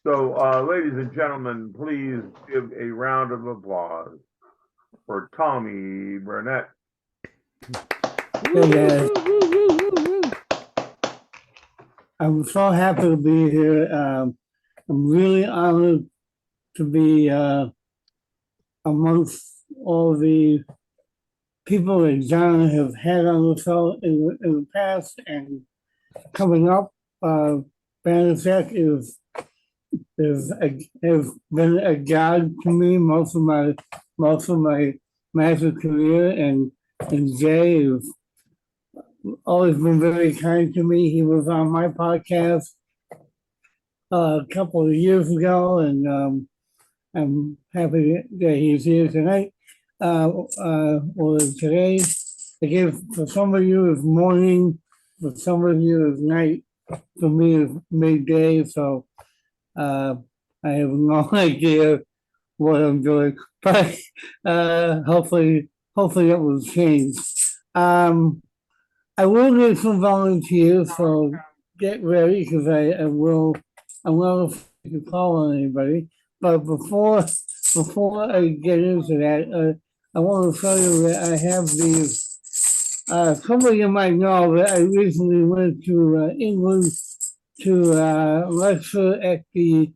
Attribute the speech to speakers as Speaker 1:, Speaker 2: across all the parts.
Speaker 1: So, ladies and gentlemen, please give a round of applause for Tommy Burnett.
Speaker 2: Hey guys, I'm so happy to be here. I'm really honored to be amongst all the people that John have had on the show in the past and coming up. Bernadette has been a god to me most of my magic career, and Jay has always been very kind to me. He was on my podcast a couple of years ago, and I'm happy that he's here tonight. Or today, I guess for some of you it's morning, for some of you it's night. For me, it's midday, so I have no idea what I'm doing, but hopefully it will change. I will need some volunteers, so get ready because I'm not afraid to call on anybody. But before I get into that, I want to tell you that I have these. Some of you might know that I recently went to England to lecture at the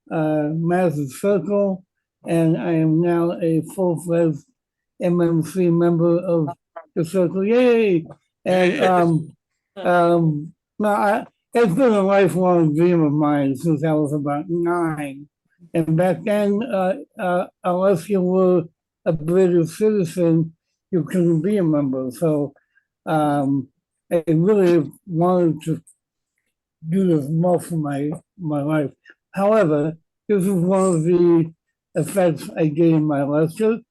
Speaker 2: Massive Circle, and I am now a full-fledged MMC member of the Circle. Yay! And it's been a lifelong dream of mine since I was about 9. And back then, unless you were a British citizen, you couldn't be a member. So I really wanted to do this most of my life. However, this is one of the effects I get in my lecture,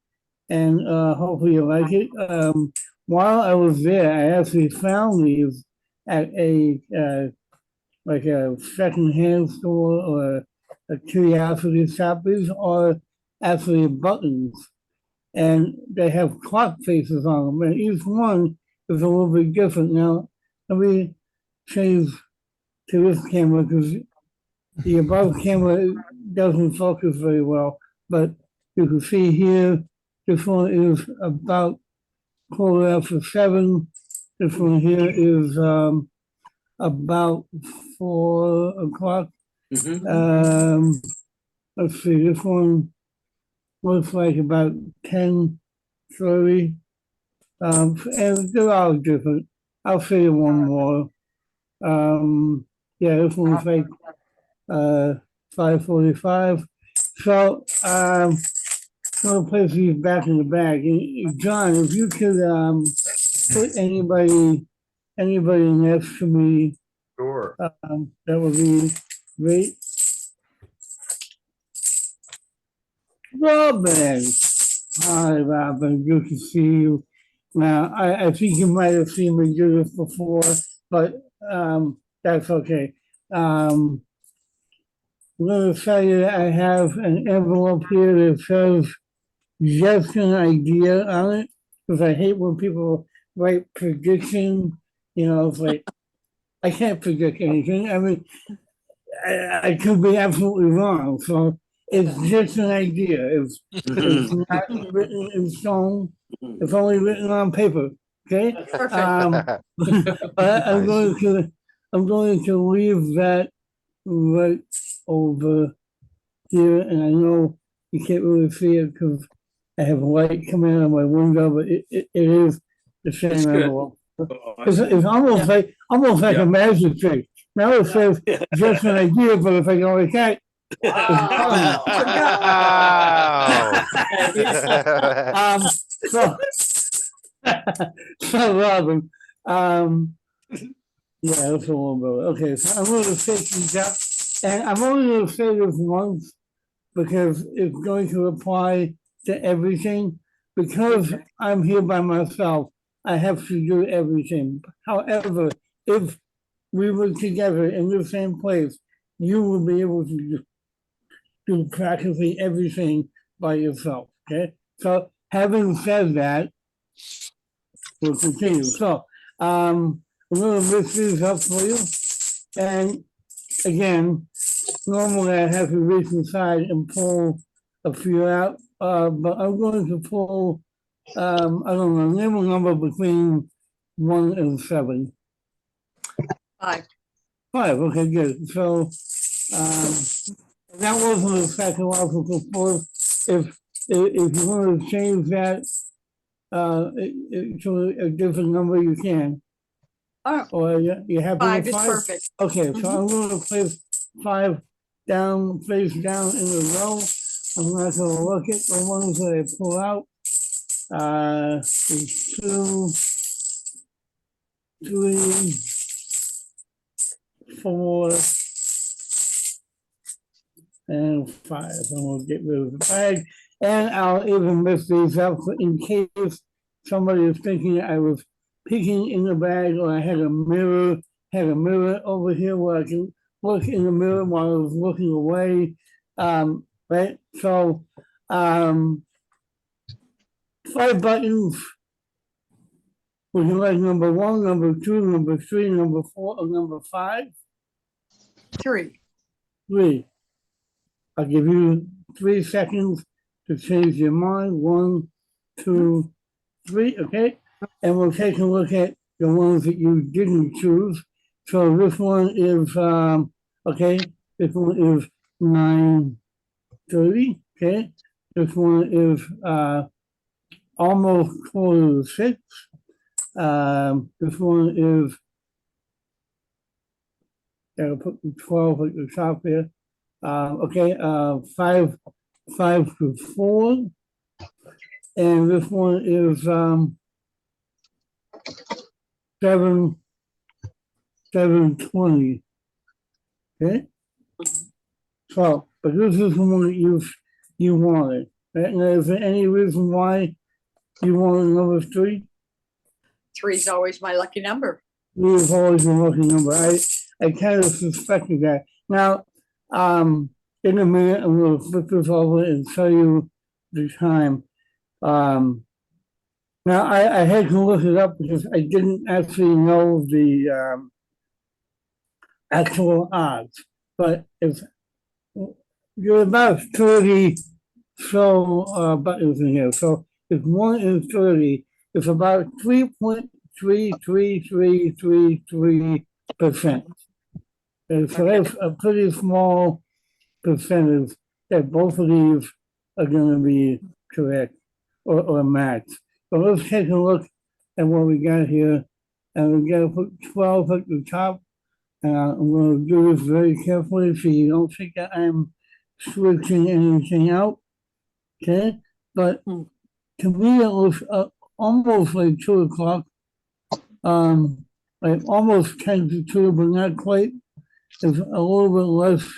Speaker 2: and hopefully you like it. While I was there, I actually found these at a like a secondhand store or a curiosity shop. These are actually buttons, and they have clock faces on them, and each one is a little bit different. Now, let me change to this camera because the above camera doesn't focus very well, but you can see here, this one is about 7:15. This one here is about 4 o'clock. Let's see, this one looks like about 10:30. And they're all different. I'll show you one more. Yeah, this one's like 5:45. So I'm gonna place these back in the bag. And John, if you could put anybody next to me,
Speaker 1: Sure.
Speaker 2: that would be great. Robin. Hi, Robin. Good to see you. Now, I think you might have seen me do this before, but that's okay. I'm going to tell you that I have an envelope here that says just an idea on it, because I hate when people write prediction. You know, it's like, I can't predict anything. I mean, I could be absolutely wrong. So it's just an idea. It's not written in stone. It's only written on paper. Okay. But I'm going to leave that right over here, and I know you can't really see it because I have light coming in on my window, but it is the same envelope. It's almost like a magic trick. Now it says just an idea, but if I go like that, so so Robin, yeah, that's a little bit. Okay, so I'm going to take these up, and I'm only going to say this once because it's going to apply to everything. Because I'm here by myself, I have to do everything. However, if we were together in the same place, you will be able to do practically everything by yourself. Okay. So having said that, we'll continue. So I'm going to lift these up for you. And again, normally I have to reach inside and pull a few out, but I'm going to pull, I don't know, name a number between 1 and 7.
Speaker 3: 5.
Speaker 2: 5, okay, good. So, that wasn't a psychological force. If you want to change that, to a different number, you can.
Speaker 3: Oh,
Speaker 2: Or you happy
Speaker 3: 5
Speaker 2: with
Speaker 3: is
Speaker 2: 5?
Speaker 3: perfect.
Speaker 2: Okay, so I'm going to place 5 down, face down in a row. I'm not going to look at the ones that I pull out. There's 2, 3, 4, and 5. And we'll get rid of the bag. And I'll even lift these up in case somebody is thinking I was peeking in the bag or I had a mirror over here where I can look in the mirror while I was looking away. Right? So 5 buttons. Would you like number 1, number 2, number 3, number 4, or number 5?
Speaker 3: 3.
Speaker 2: 3. I'll give you 3 seconds to change your mind. 1, 2, 3, okay? And we'll take a look at the ones that you didn't choose. So this one is, okay, this one is 9:30, okay? This one is almost 4:45. This one is, I'll put 12 at the top here. Okay, 5 to 4. And this one is 7:20. Okay? So, but this is the one that you wanted. Right? Now, is there any reason why you wanted number 3?
Speaker 3: 3 is always my lucky number.
Speaker 2: We've always been looking number. I kind of suspected that. Now, in a minute, I'm going to flip this over and tell you the time. Now, I had to look it up because I didn't actually know the actual odds, but it's you're about 30 buttons in here. So if 1 is 30, it's about 3.33333%. And so that's a pretty small percentage that both of these are going to be correct or matched. So let's take a look at what we got here. And we're going to put 12 at the top. I'm going to do this very carefully so you don't think that I'm switching anything out. Okay? But to me, it looks almost like 2 o'clock. Like almost 10 to 2, but not quite. It's a little bit less.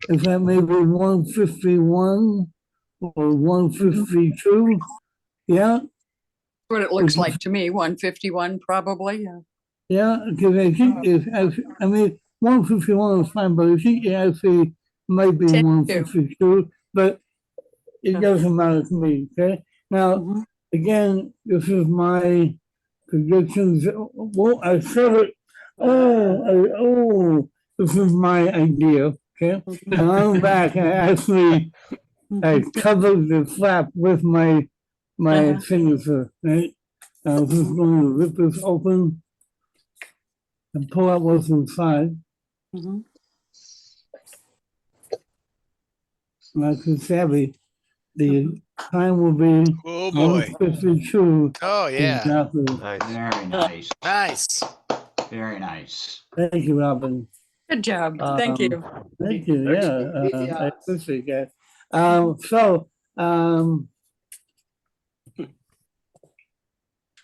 Speaker 2: Is that maybe 1:51 or 1:52? Yeah.
Speaker 3: What it looks like to me, 151 probably.
Speaker 2: Yeah, because I think it's actually, I mean, 1:51 is fine, but I think it actually might be 1:52, but it doesn't matter to me, okay? Now, again, this is my predictions. Well, I said it. This is my idea, okay? And on the back, I covered the flap with my signature, right? I'm just going to rip this open and pull out what's inside. Not too savvy. The time will be
Speaker 4: Oh, boy.
Speaker 2: 1:52.
Speaker 4: Oh, yeah.
Speaker 2: Exactly.
Speaker 4: Nice.
Speaker 5: Very nice.
Speaker 4: Nice.
Speaker 5: Very nice.
Speaker 2: Thank you, Robin.
Speaker 3: Good job. Thank you.
Speaker 2: Thank you. Yeah, I appreciate that.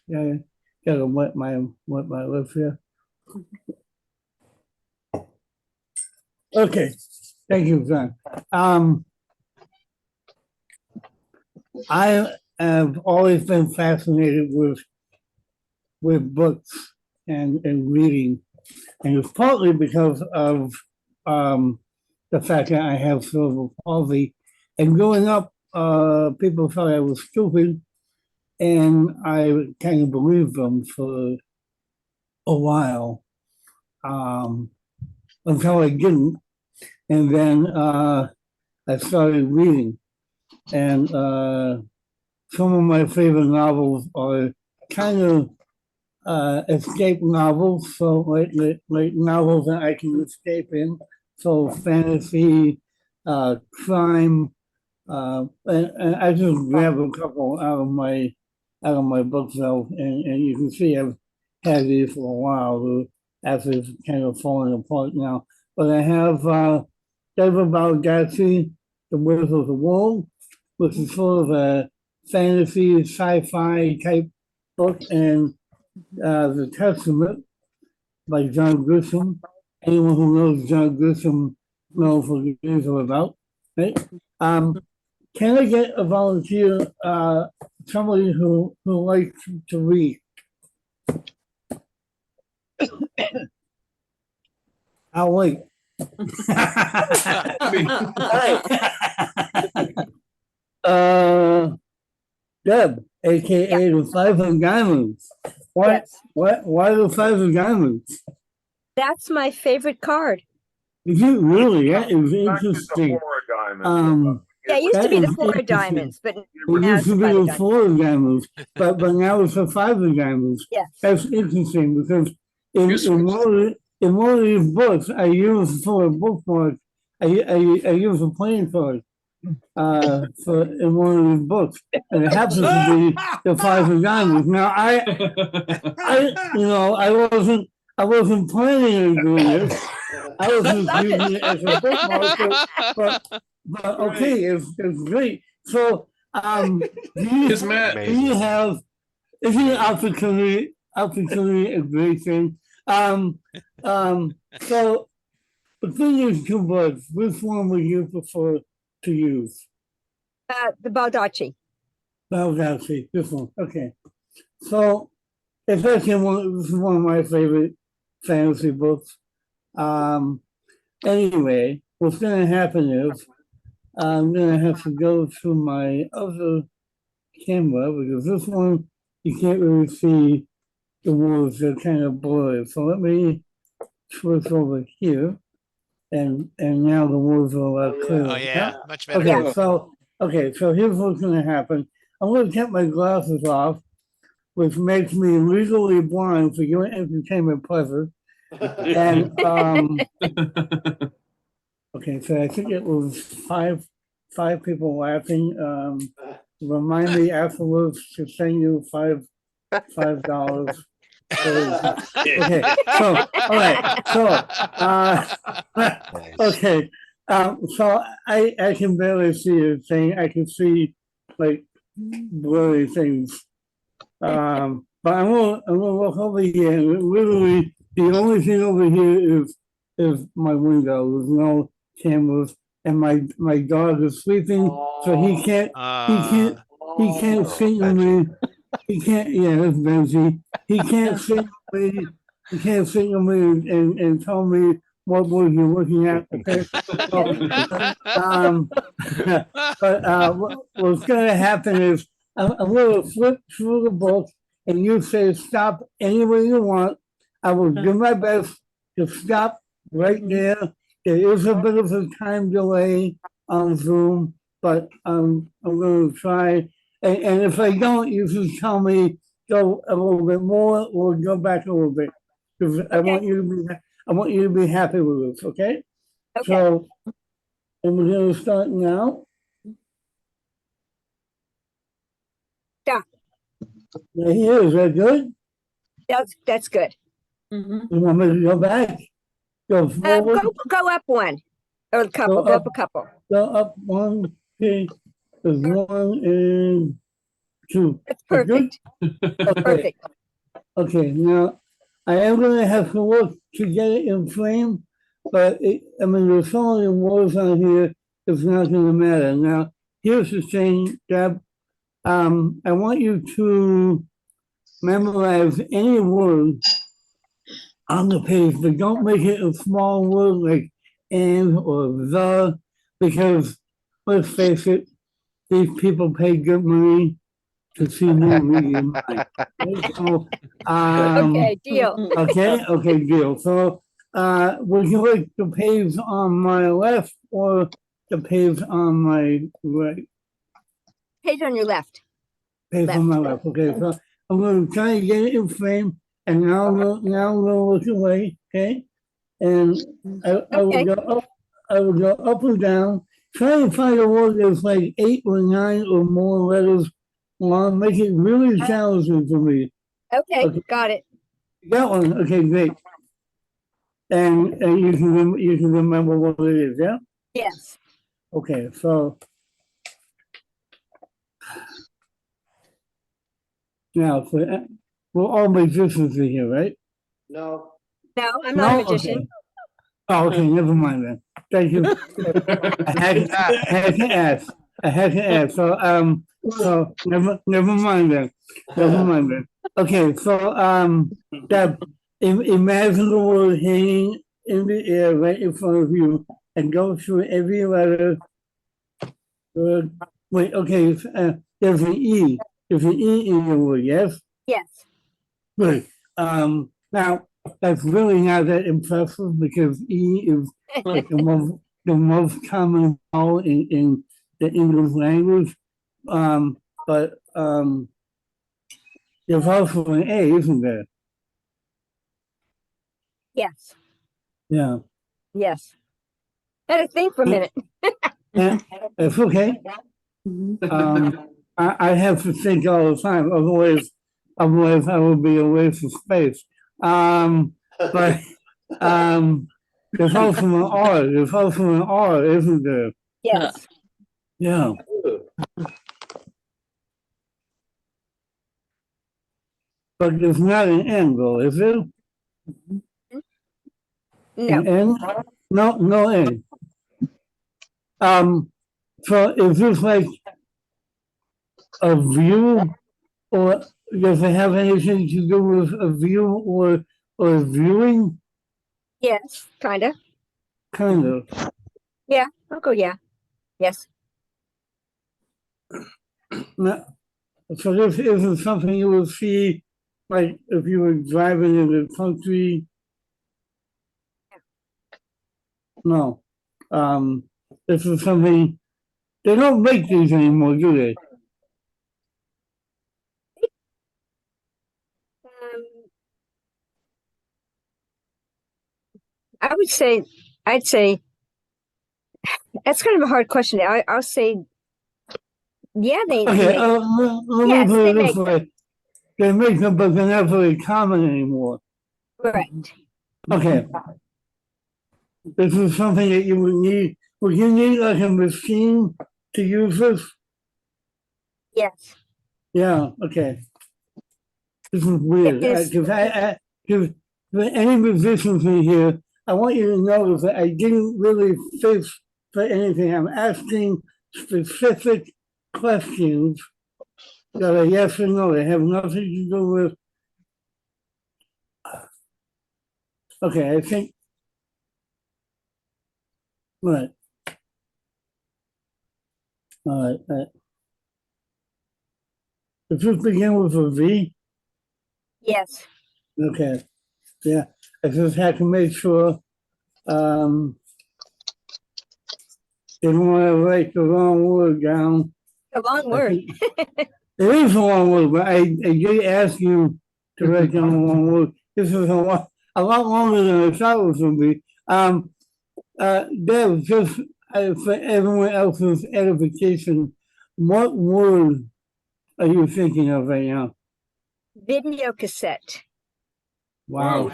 Speaker 2: Yeah, gotta wet my lips here. Okay, thank you, John. I have always been fascinated with books and reading, and it's partly because of the fact that I have cerebral palsy. And growing up, people thought I was stupid, and I kind of believed them for a while until I didn't. and then I started reading. And some of my favorite novels are kind of escape novels, so like novels that I can escape in. So fantasy, crime, and I just grab a couple out of my bookshelf, and you can see I've had these for a while. After it's kind of falling apart now, but I have David Baldacci, The Wizard of the Wall, which is sort of a fantasy sci-fi type book, and The Testament by John Grisham. Anyone who knows John Grisham knows what these are about, right? Can I get a volunteer, somebody who likes to read? I'll wait. Deb, aka the Five of Diamonds.
Speaker 4: Yes.
Speaker 2: Why the Five of Diamonds?
Speaker 4: That's my favorite card.
Speaker 2: Is it really? That is
Speaker 1: Not just the
Speaker 2: interesting.
Speaker 1: four of diamonds.
Speaker 4: Yeah, it used to
Speaker 2: That
Speaker 4: be the
Speaker 2: is
Speaker 4: four of
Speaker 2: interesting.
Speaker 4: diamonds, but
Speaker 2: It
Speaker 4: now
Speaker 2: used
Speaker 4: it's
Speaker 2: to
Speaker 4: the
Speaker 2: be
Speaker 4: five
Speaker 2: the
Speaker 4: of diamonds.
Speaker 2: Four of Diamonds, but now it's the Five of Diamonds.
Speaker 4: Yes.
Speaker 2: That's interesting because in one of these books, I use for a bookmark, I use a playing card for in one of these books, and it happens to be the Five of Diamonds. Now I wasn't planning on doing this. I was just using it as a bookmark, but okay, it's great. So do you,
Speaker 6: Yes, Matt.
Speaker 2: do you have isn't opportunity a great thing? So between these two books, which one would you prefer to use?
Speaker 4: The Baldacci.
Speaker 2: Baldacci, this one. Okay. So it's actually this is one of my favorite fantasy books. Anyway, what's gonna happen is I'm gonna have to go to my other camera because this one you can't really see the words, they're kind of blurry. So let me switch over here, and now the words are a lot clearer.
Speaker 7: Oh yeah, much better.
Speaker 2: Okay, so here's what's gonna happen. I'm gonna take my glasses off, which makes me legally blind for your entertainment pleasure. And okay, so I think it was five people laughing. Remind me afterwards to send you $5. Okay, so all right, okay, so I can barely see a thing. I can see like blurry things. But I'm gonna look over here, and literally the only thing over here is my window. There's no cameras, and my dog is sleeping, so he can't signal me. He can't. Yeah, that's Benji. He can't signal me. He can't signal me and tell me what word you're looking at. Okay. But what's going to happen is I'm going to flip through the book, and you say stop anywhere you want. I will do my best to stop right there. There is a bit of a time delay on Zoom, but I'm going to try. And if I don't, you just tell me go a little bit more or go back a little bit because I want you to be happy with this. Okay.
Speaker 4: Okay.
Speaker 2: So, and we're going to start now.
Speaker 4: Yeah.
Speaker 2: Right here, is that good?
Speaker 4: That's good.
Speaker 2: You want me to go back? Go forward?
Speaker 4: Go up one. Or a couple. Go up a couple.
Speaker 2: Go up one. Okay. There's 1 and 2.
Speaker 4: That's perfect.
Speaker 2: Okay.
Speaker 4: Perfect.
Speaker 2: Okay. Now, I am going to have to look to get it in frame, but there's so many words on here, it's not going to matter. Now, here's the thing, Deb. I want you to memorize any word on the page, but don't make it a small word like and or the, because let's face it, these people pay good money to see me reading mine. So,
Speaker 4: Okay, deal.
Speaker 2: okay, deal. So would you like the page on my left or the page on my right?
Speaker 4: Page on your left.
Speaker 2: Page on my left. Okay, so I'm going to try to get it in frame, and now I'm going to look away. Okay, and I will
Speaker 4: Okay.
Speaker 2: go up. I will go up or down. Try to find a word that's like 8 or 9 or more letters long. Make it really challenging for me.
Speaker 4: Okay,
Speaker 2: Okay.
Speaker 4: got it.
Speaker 2: That one. Okay, great. And you can remember what it is. Yeah.
Speaker 4: Yes.
Speaker 2: Okay, so now we're all magicians in here, right?
Speaker 6: No.
Speaker 4: No, I'm not a
Speaker 2: No?
Speaker 4: magician.
Speaker 2: Okay. Oh, okay, never mind then. Thank you. I had to ask. I had to ask. So never mind then. Never mind then. Okay, so that imagine the word hanging in the air right in front of you and go through every letter. Wait, okay, there's an E. There's an E in the word, yes?
Speaker 4: Yes.
Speaker 2: Good. Now, that's really not that impressive because E is like the most common vowel in the English language. But there's also an A, isn't there?
Speaker 4: Yes.
Speaker 2: Yeah.
Speaker 4: Yes. Had to think for a minute.
Speaker 2: Yeah, it's okay. I have to think all the time, otherwise I would be a waste of space. But there's also an R. There's also an R, isn't there?
Speaker 4: Yes.
Speaker 2: Yeah. But there's not an N though, is there?
Speaker 4: No.
Speaker 2: An N? No N. So is this like a view, or does it have anything to do with a view or viewing?
Speaker 4: Yes. Kinda.
Speaker 2: Kind of.
Speaker 4: Yeah. I'll go yeah. Yes.
Speaker 2: No, so this isn't something you would see, like if you were driving in the country. No, this is something they don't make these anymore, do they?
Speaker 4: I would say, I'd say, that's kind of a hard question. I'll say, yeah, they
Speaker 2: Okay,
Speaker 4: make,
Speaker 2: let
Speaker 4: yes,
Speaker 2: me put
Speaker 4: they
Speaker 2: it this
Speaker 4: make them.
Speaker 2: way: they make them, but they're not very common anymore.
Speaker 4: Right.
Speaker 2: Okay, this is something that you would need. Would you need like a machine to use this?
Speaker 4: Yes.
Speaker 2: Yeah. Okay. This is weird
Speaker 4: Yes.
Speaker 2: because for any musicians in here, I want you to know that I didn't really fish for anything. I'm asking specific questions that are yes or no. They have nothing to do with. Okay, I think. Right. All right. Does this begin with a V?
Speaker 4: Yes.
Speaker 2: Okay. Yeah. I just had to make sure. Didn't want to write the wrong word down.
Speaker 4: A long word.
Speaker 2: It is a long word, but I did ask you to write down a long word. This is a lot longer than I thought it was going to be. Deb, just for everyone else's edification, what word are you thinking of right now?
Speaker 4: Video cassette.
Speaker 2: Wow.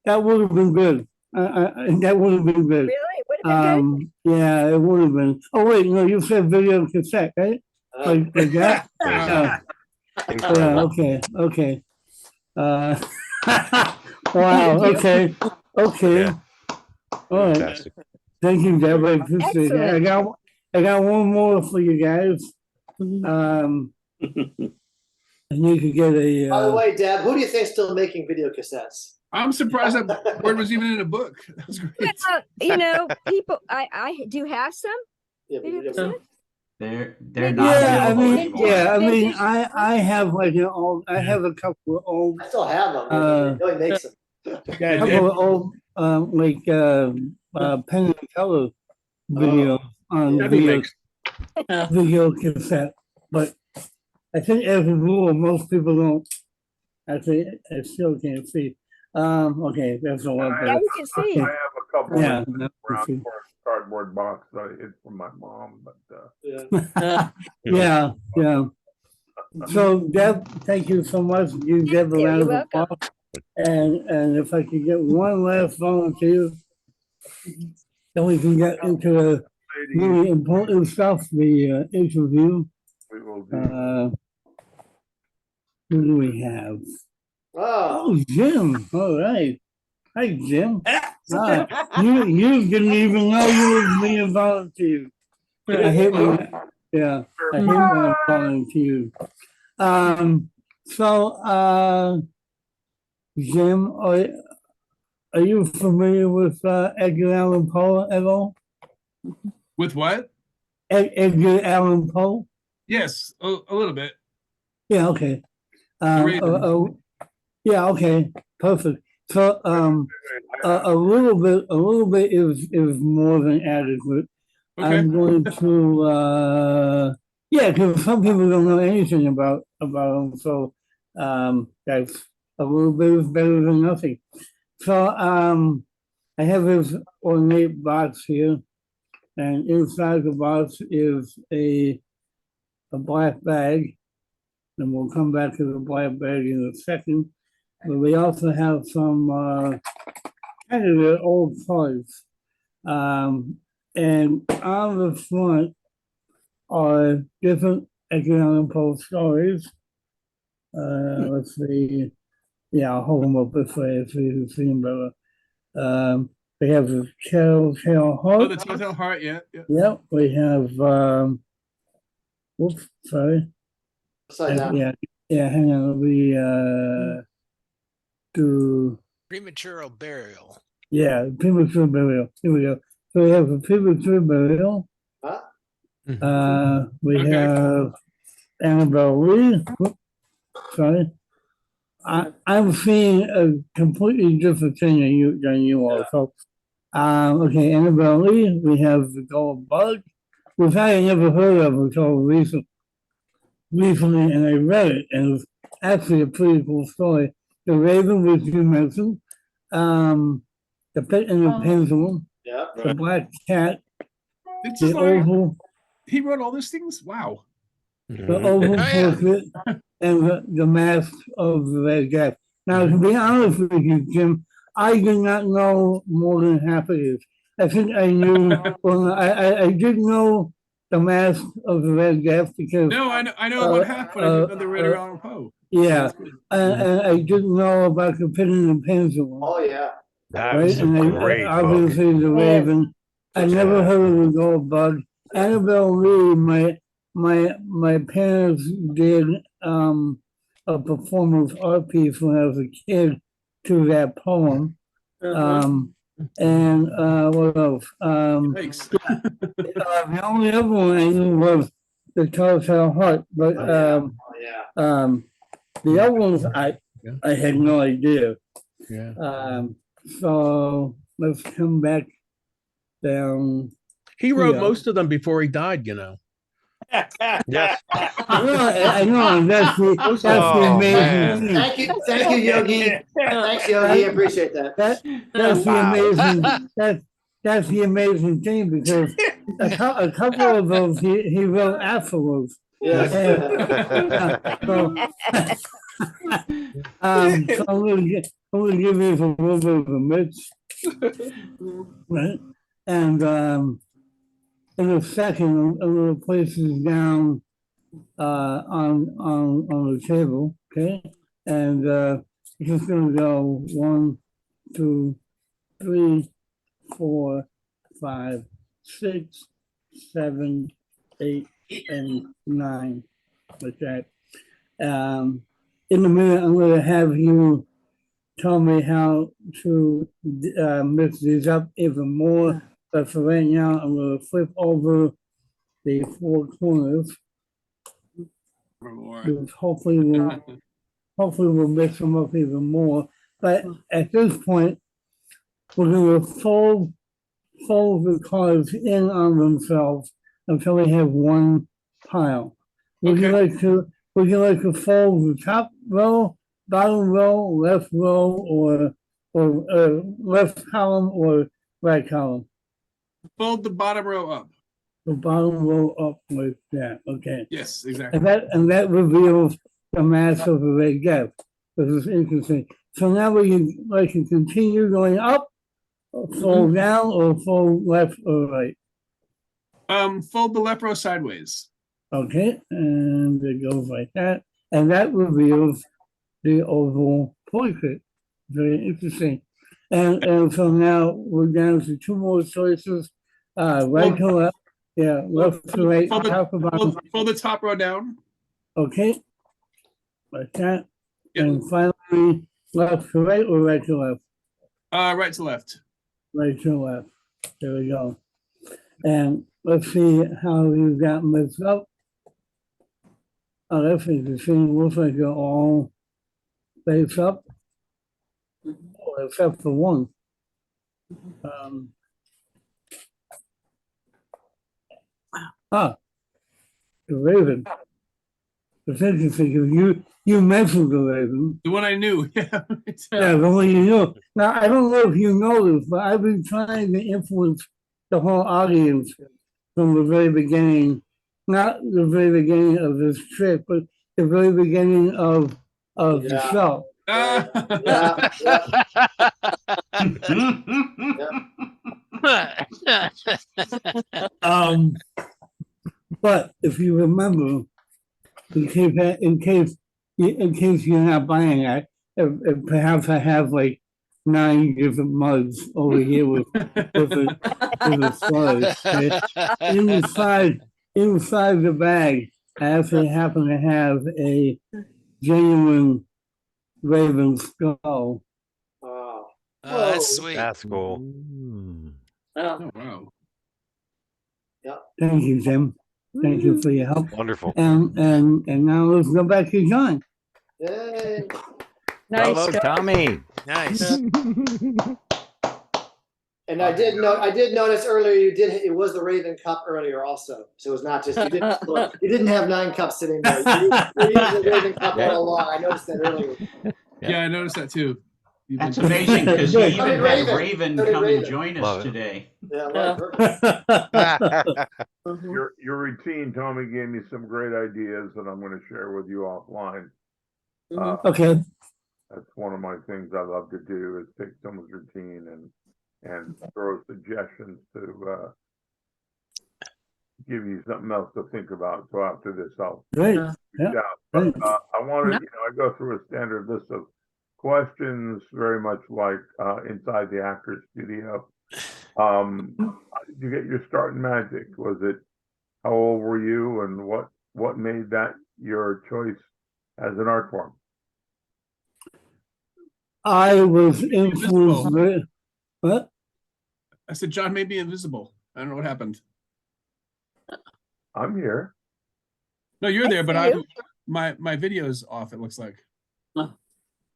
Speaker 2: That would have been good. That would have been good.
Speaker 4: Really? Would have been
Speaker 2: Yeah, it would have been. Oh wait, no, you said video cassette, right? Like that? Yeah. Yeah, okay. Wow, okay.
Speaker 7: Yeah.
Speaker 2: All right.
Speaker 7: Fantastic.
Speaker 2: Thank you, Deb. I appreciate it.
Speaker 4: Excellent.
Speaker 2: I got one more for you guys. And you could get a.
Speaker 6: By the way, Deb, who do you think is still making video cassettes?
Speaker 8: I'm surprised that word was even in a book. That was great.
Speaker 4: Well, people, I do have some
Speaker 6: Yeah,
Speaker 4: video
Speaker 6: video
Speaker 4: cassettes.
Speaker 5: They're not
Speaker 2: Yeah,
Speaker 5: available anymore.
Speaker 2: I have like an old. I have a couple of old.
Speaker 6: I still have them.
Speaker 2: Uh,
Speaker 6: He really makes them.
Speaker 7: Yeah,
Speaker 2: couple
Speaker 7: Jim.
Speaker 2: of old, Penn and Teller videos on
Speaker 7: Chevy makes.
Speaker 2: video cassette. But I think as a rule, most people don't. Actually, I still can't see. Okay, that's a lot
Speaker 4: Yeah,
Speaker 2: better.
Speaker 4: you can see.
Speaker 1: I have a couple
Speaker 2: Yeah,
Speaker 1: of
Speaker 2: that's
Speaker 1: around
Speaker 2: see.
Speaker 1: for a cardboard box that I hid from my mom, but
Speaker 6: Yeah.
Speaker 2: Yeah, yeah. So Deb, thank you so much. You give a
Speaker 4: Yeah,
Speaker 2: round
Speaker 4: you're
Speaker 2: of
Speaker 4: welcome.
Speaker 2: applause. And if I could get one last volunteer, then we can get into the
Speaker 1: ladies,
Speaker 2: really important stuff, the interview.
Speaker 1: we will do.
Speaker 2: Who do we have?
Speaker 6: Oh,
Speaker 2: Oh, Jim. All right. Hi, Jim. You didn't even know you was being volunteered. I hate when, yeah, I hate when I'm volunteered. So, Jim, are you familiar with Edgar Allan Poe at all?
Speaker 8: With what?
Speaker 2: Edgar Allan Poe?
Speaker 8: Yes, a little bit.
Speaker 2: Yeah, okay.
Speaker 8: Read them.
Speaker 2: Yeah, okay, perfect. So, a little bit is more than adequate.
Speaker 8: Okay.
Speaker 2: I'm going to, yeah, because some people don't know anything about them, so that's a little bit is better than nothing. So, I have this ornate box here, and inside the box is a black bag, and we'll come back to the black bag in a second. But we also have some kind of the old cards. And on the front are different Edgar Allan Poe stories. Let's see. Yeah, I'll hold them up this way so you can see them better. We have the Telltale
Speaker 8: Oh,
Speaker 2: Heart.
Speaker 8: the Telltale Heart. Yeah.
Speaker 2: Yep, we have, whoops, sorry.
Speaker 6: upside down.
Speaker 2: Yeah, hang on, we do,
Speaker 9: Premature burial.
Speaker 2: yeah, premature burial. Here we go. So we have a premature burial.
Speaker 6: Huh?
Speaker 2: We
Speaker 8: Okay.
Speaker 2: have Annabelle Lee. Whoop, sorry. I'm seeing a completely different thing than you all. So, okay, Annabelle Lee. We have the Gold Bug, which I had never heard of until recently, and I read it, and it was actually a pretty cool story. The Raven, which you mentioned, the Pit and the Pendulum,
Speaker 6: Yeah.
Speaker 2: the Black Cat,
Speaker 8: It's
Speaker 2: the
Speaker 8: just like
Speaker 2: Oval,
Speaker 8: he wrote all these things. Wow.
Speaker 2: the Oval
Speaker 9: Oh, yeah.
Speaker 2: Portrait, and the Mask of the Red Death. Now, to be honest with you, Jim, I did not know more than half of this. I think I knew, well, I did know the Mask of the Red Death because,
Speaker 8: No, I know about half, but I didn't know they read
Speaker 2: uh,
Speaker 8: Allan Poe.
Speaker 2: yeah, and I didn't know about the Pit and the Pendulum.
Speaker 6: Oh, yeah.
Speaker 7: That
Speaker 2: Right,
Speaker 7: was a
Speaker 2: and
Speaker 7: great book.
Speaker 2: obviously the Raven. I never heard of the Gold Bug. Annabelle Lee, my parents did a performance art piece when I was a kid to that poem. And what else?
Speaker 8: Thanks.
Speaker 2: The only other one I knew was the Telltale Heart, but
Speaker 6: Oh, yeah.
Speaker 2: the other ones I had no idea.
Speaker 7: Yeah.
Speaker 2: So let's come back down.
Speaker 7: He wrote
Speaker 2: Yeah.
Speaker 7: most of them before he died, you know.
Speaker 5: Yes.
Speaker 2: I know, that's the
Speaker 5: Oh,
Speaker 2: amazing
Speaker 5: man.
Speaker 2: thing.
Speaker 6: Thank you, Yogi. Thanks, Yogi. I appreciate that.
Speaker 2: That's the
Speaker 5: Wow.
Speaker 2: amazing, that's the amazing thing because a couple of those he wrote afterwards.
Speaker 6: Yes.
Speaker 2: So I'm gonna give you a little bit of a mix. Right? And in a second, I'm gonna place this down on the table, okay? And it's just gonna go 1, 2, 3, 4, 5, 6, 7, 8, and 9. Like that. In a minute, I'm going to have you tell me how to mix these up even more. But for right now, I'm going to flip over the 4 corners. Which hopefully we'll mix them up even more. But at this point, we're going to fold the cards in on themselves until they have one pile. Would you like to fold the top row, bottom row, left row, or left column or right column?
Speaker 8: Fold the bottom row up.
Speaker 2: The bottom row up like that. Okay.
Speaker 8: Yes, exactly.
Speaker 2: And that reveals the mass of the red gap. This is interesting. So now we can continue going up, or fold down, or fold left or right.
Speaker 8: Fold the left row sideways.
Speaker 2: Okay, and it goes like that. And that reveals the oval portrait. Very interesting. And so now we're down to two more choices. Right to left. Yeah, left to right, top to bottom.
Speaker 8: Fold the top row down.
Speaker 2: Okay. Like that.
Speaker 8: Yep.
Speaker 2: And finally, left to right or right to left?
Speaker 8: Right to left.
Speaker 2: Right to left. There we go. And let's see how you've got mixed up. Oh, that's interesting. Looks like you're all face up. Oh, except for one. The raven. It's interesting because you mentioned the raven.
Speaker 8: The one I knew. Yeah.
Speaker 2: Yeah, the one you know. Now, I don't know if you know this, but I've been trying to influence the whole audience from the very beginning. Not the very beginning of this trip, but the very beginning of the
Speaker 6: Yeah.
Speaker 2: show.
Speaker 6: Yeah, yeah.
Speaker 2: But if you remember, in case you're not buying that, perhaps I have like 9 different mugs over here with the slide. Inside the bag, I actually happen to have a genuine raven skull.
Speaker 6: Oh,
Speaker 9: Oh, that's sweet.
Speaker 5: That's cool.
Speaker 8: Oh, wow.
Speaker 2: Thank you, Jim. Thank you for your help.
Speaker 5: Wonderful.
Speaker 2: And now let's go back to John.
Speaker 6: yay.
Speaker 5: Hello, Tommy.
Speaker 9: Nice.
Speaker 6: And I did notice earlier it was the Raven Cup earlier also. So it's not just you didn't have 9 cups sitting there. You used the Raven Cup all along. I noticed that earlier.
Speaker 8: Yeah, I noticed that too.
Speaker 10: That's amazing because you even
Speaker 6: So did
Speaker 10: had
Speaker 6: Raven.
Speaker 10: Raven
Speaker 6: So did
Speaker 10: come and
Speaker 6: Raven.
Speaker 10: join
Speaker 5: Love
Speaker 10: us
Speaker 5: it.
Speaker 10: today.
Speaker 6: Yeah, perfect.
Speaker 1: Your routine, Tommy, gave me some great ideas that I'm going to share with you offline.
Speaker 2: Okay.
Speaker 1: That's one of my things I love to do is take someone's routine and throw suggestions to give you something else to think about. So after this, I'll
Speaker 2: Great.
Speaker 1: reach out. But I wanted, I go through a standard list of questions, very much like inside the actor's studio. How did you get your start in magic? Was it, how old were you, and what made that your choice as an art form?
Speaker 2: I was influenced with what?
Speaker 8: I said John may be invisible. I don't know what happened.
Speaker 1: I'm here.
Speaker 8: No, you're there, but
Speaker 4: see
Speaker 8: my video's off, it looks like.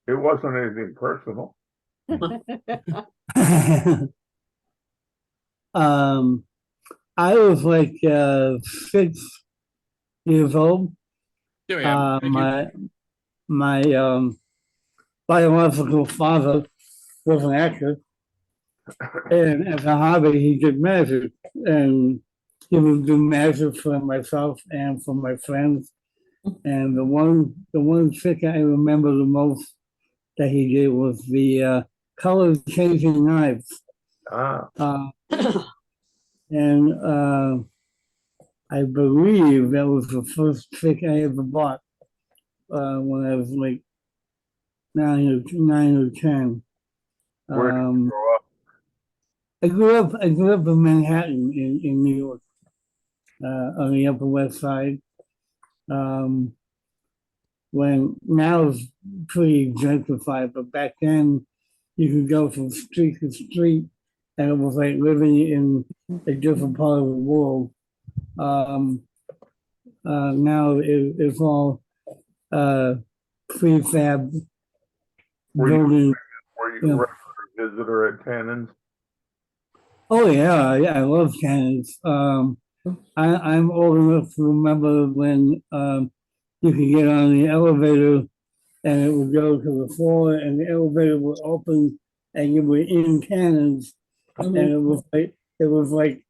Speaker 1: It wasn't anything personal.
Speaker 2: I was like 6 years old.
Speaker 8: There we are. Thank you.
Speaker 2: My biological father was an actor, and as a hobby, he did magic, and he would do magic for myself and for my friends. And the one trick I remember the most that he did was the color changing knives. And I believe that was the first trick I ever bought when I was like 9 or 10.
Speaker 1: Where did you grow up?
Speaker 2: I grew up in Manhattan in New York, on the Upper West Side. When now it's pretty gentrified, but back then you could go from street to street, and it was like living in a different part of the world. Now it's all prefab
Speaker 1: Were you
Speaker 2: buildings.
Speaker 1: Were you
Speaker 2: Yeah.
Speaker 1: a regular visitor at Cannon's?
Speaker 2: Oh yeah, yeah, I love cannons. I'm old enough to remember when you could get on the elevator and it would go to the floor and the elevator would open and you were in cannons and it was like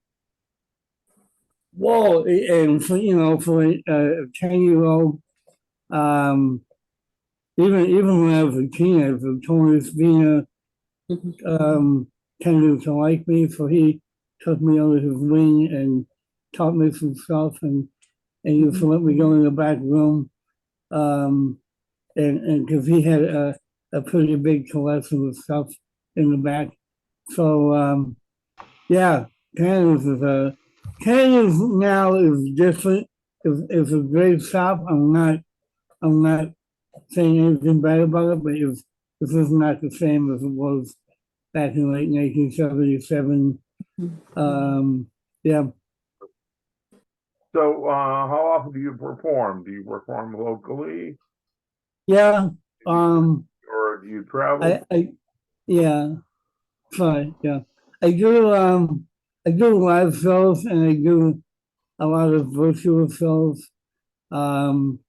Speaker 2: whoa, and for a 10-year-old, even when I was a teenager, Tony Spina tended to like me, so he took me under his wing and taught me some stuff, and used to let me go in the back room, and because he had a pretty big collection of stuff in the back, so yeah, Canada's now is different. It's a great shop. I'm not saying anything bad about it, but it's just not the same as it was back in like 1977. Yeah.
Speaker 1: So, how often do you perform? Do you perform locally,
Speaker 2: Yeah.
Speaker 1: or do you travel?
Speaker 2: Yeah. Sorry. Yeah. I do live shows and I do a lot of virtual shows. Um,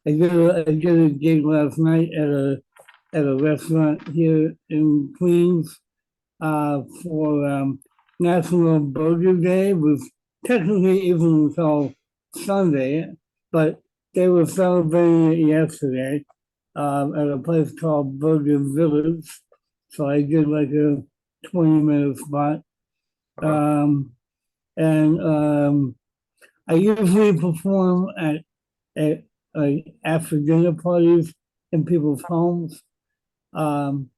Speaker 2: I did a gig last night at a restaurant here in Queens for National Burger Day, which technically isn't until Sunday, but they were celebrating it yesterday at a place called Burger Village. So I did like a 20-minute spot. And I usually perform at like after dinner parties in people's homes. Um,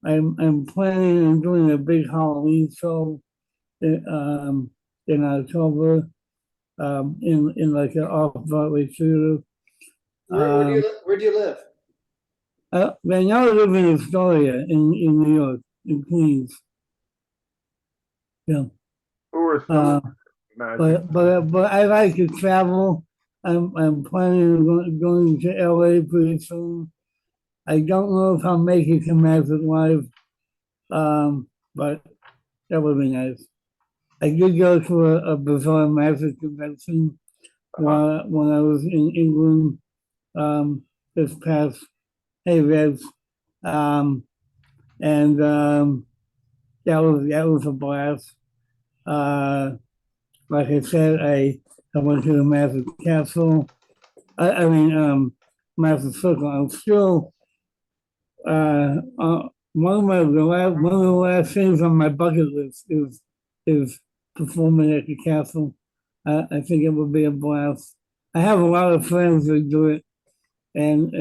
Speaker 2: I'm planning on doing a big Halloween show in October in like an off-Broadway theater.
Speaker 6: Where do you live?
Speaker 2: Right now I live in Astoria in New York, in Queens. Yeah.
Speaker 1: Who are some
Speaker 2: Uh,
Speaker 1: of the magic?
Speaker 2: but I like to travel. I'm planning on going to LA pretty soon. I don't know if I'll make it to Magic Live, but that would be nice. I did go to a bizarre magic convention when I was in England this past Hey Reds, and that was a blast. Like I said, I went to the Magic Castle. I mean, Magic Circle. I'm still one of the last things on my bucket list is performing at the castle. I think it would be a blast. I have a lot of friends that do it, and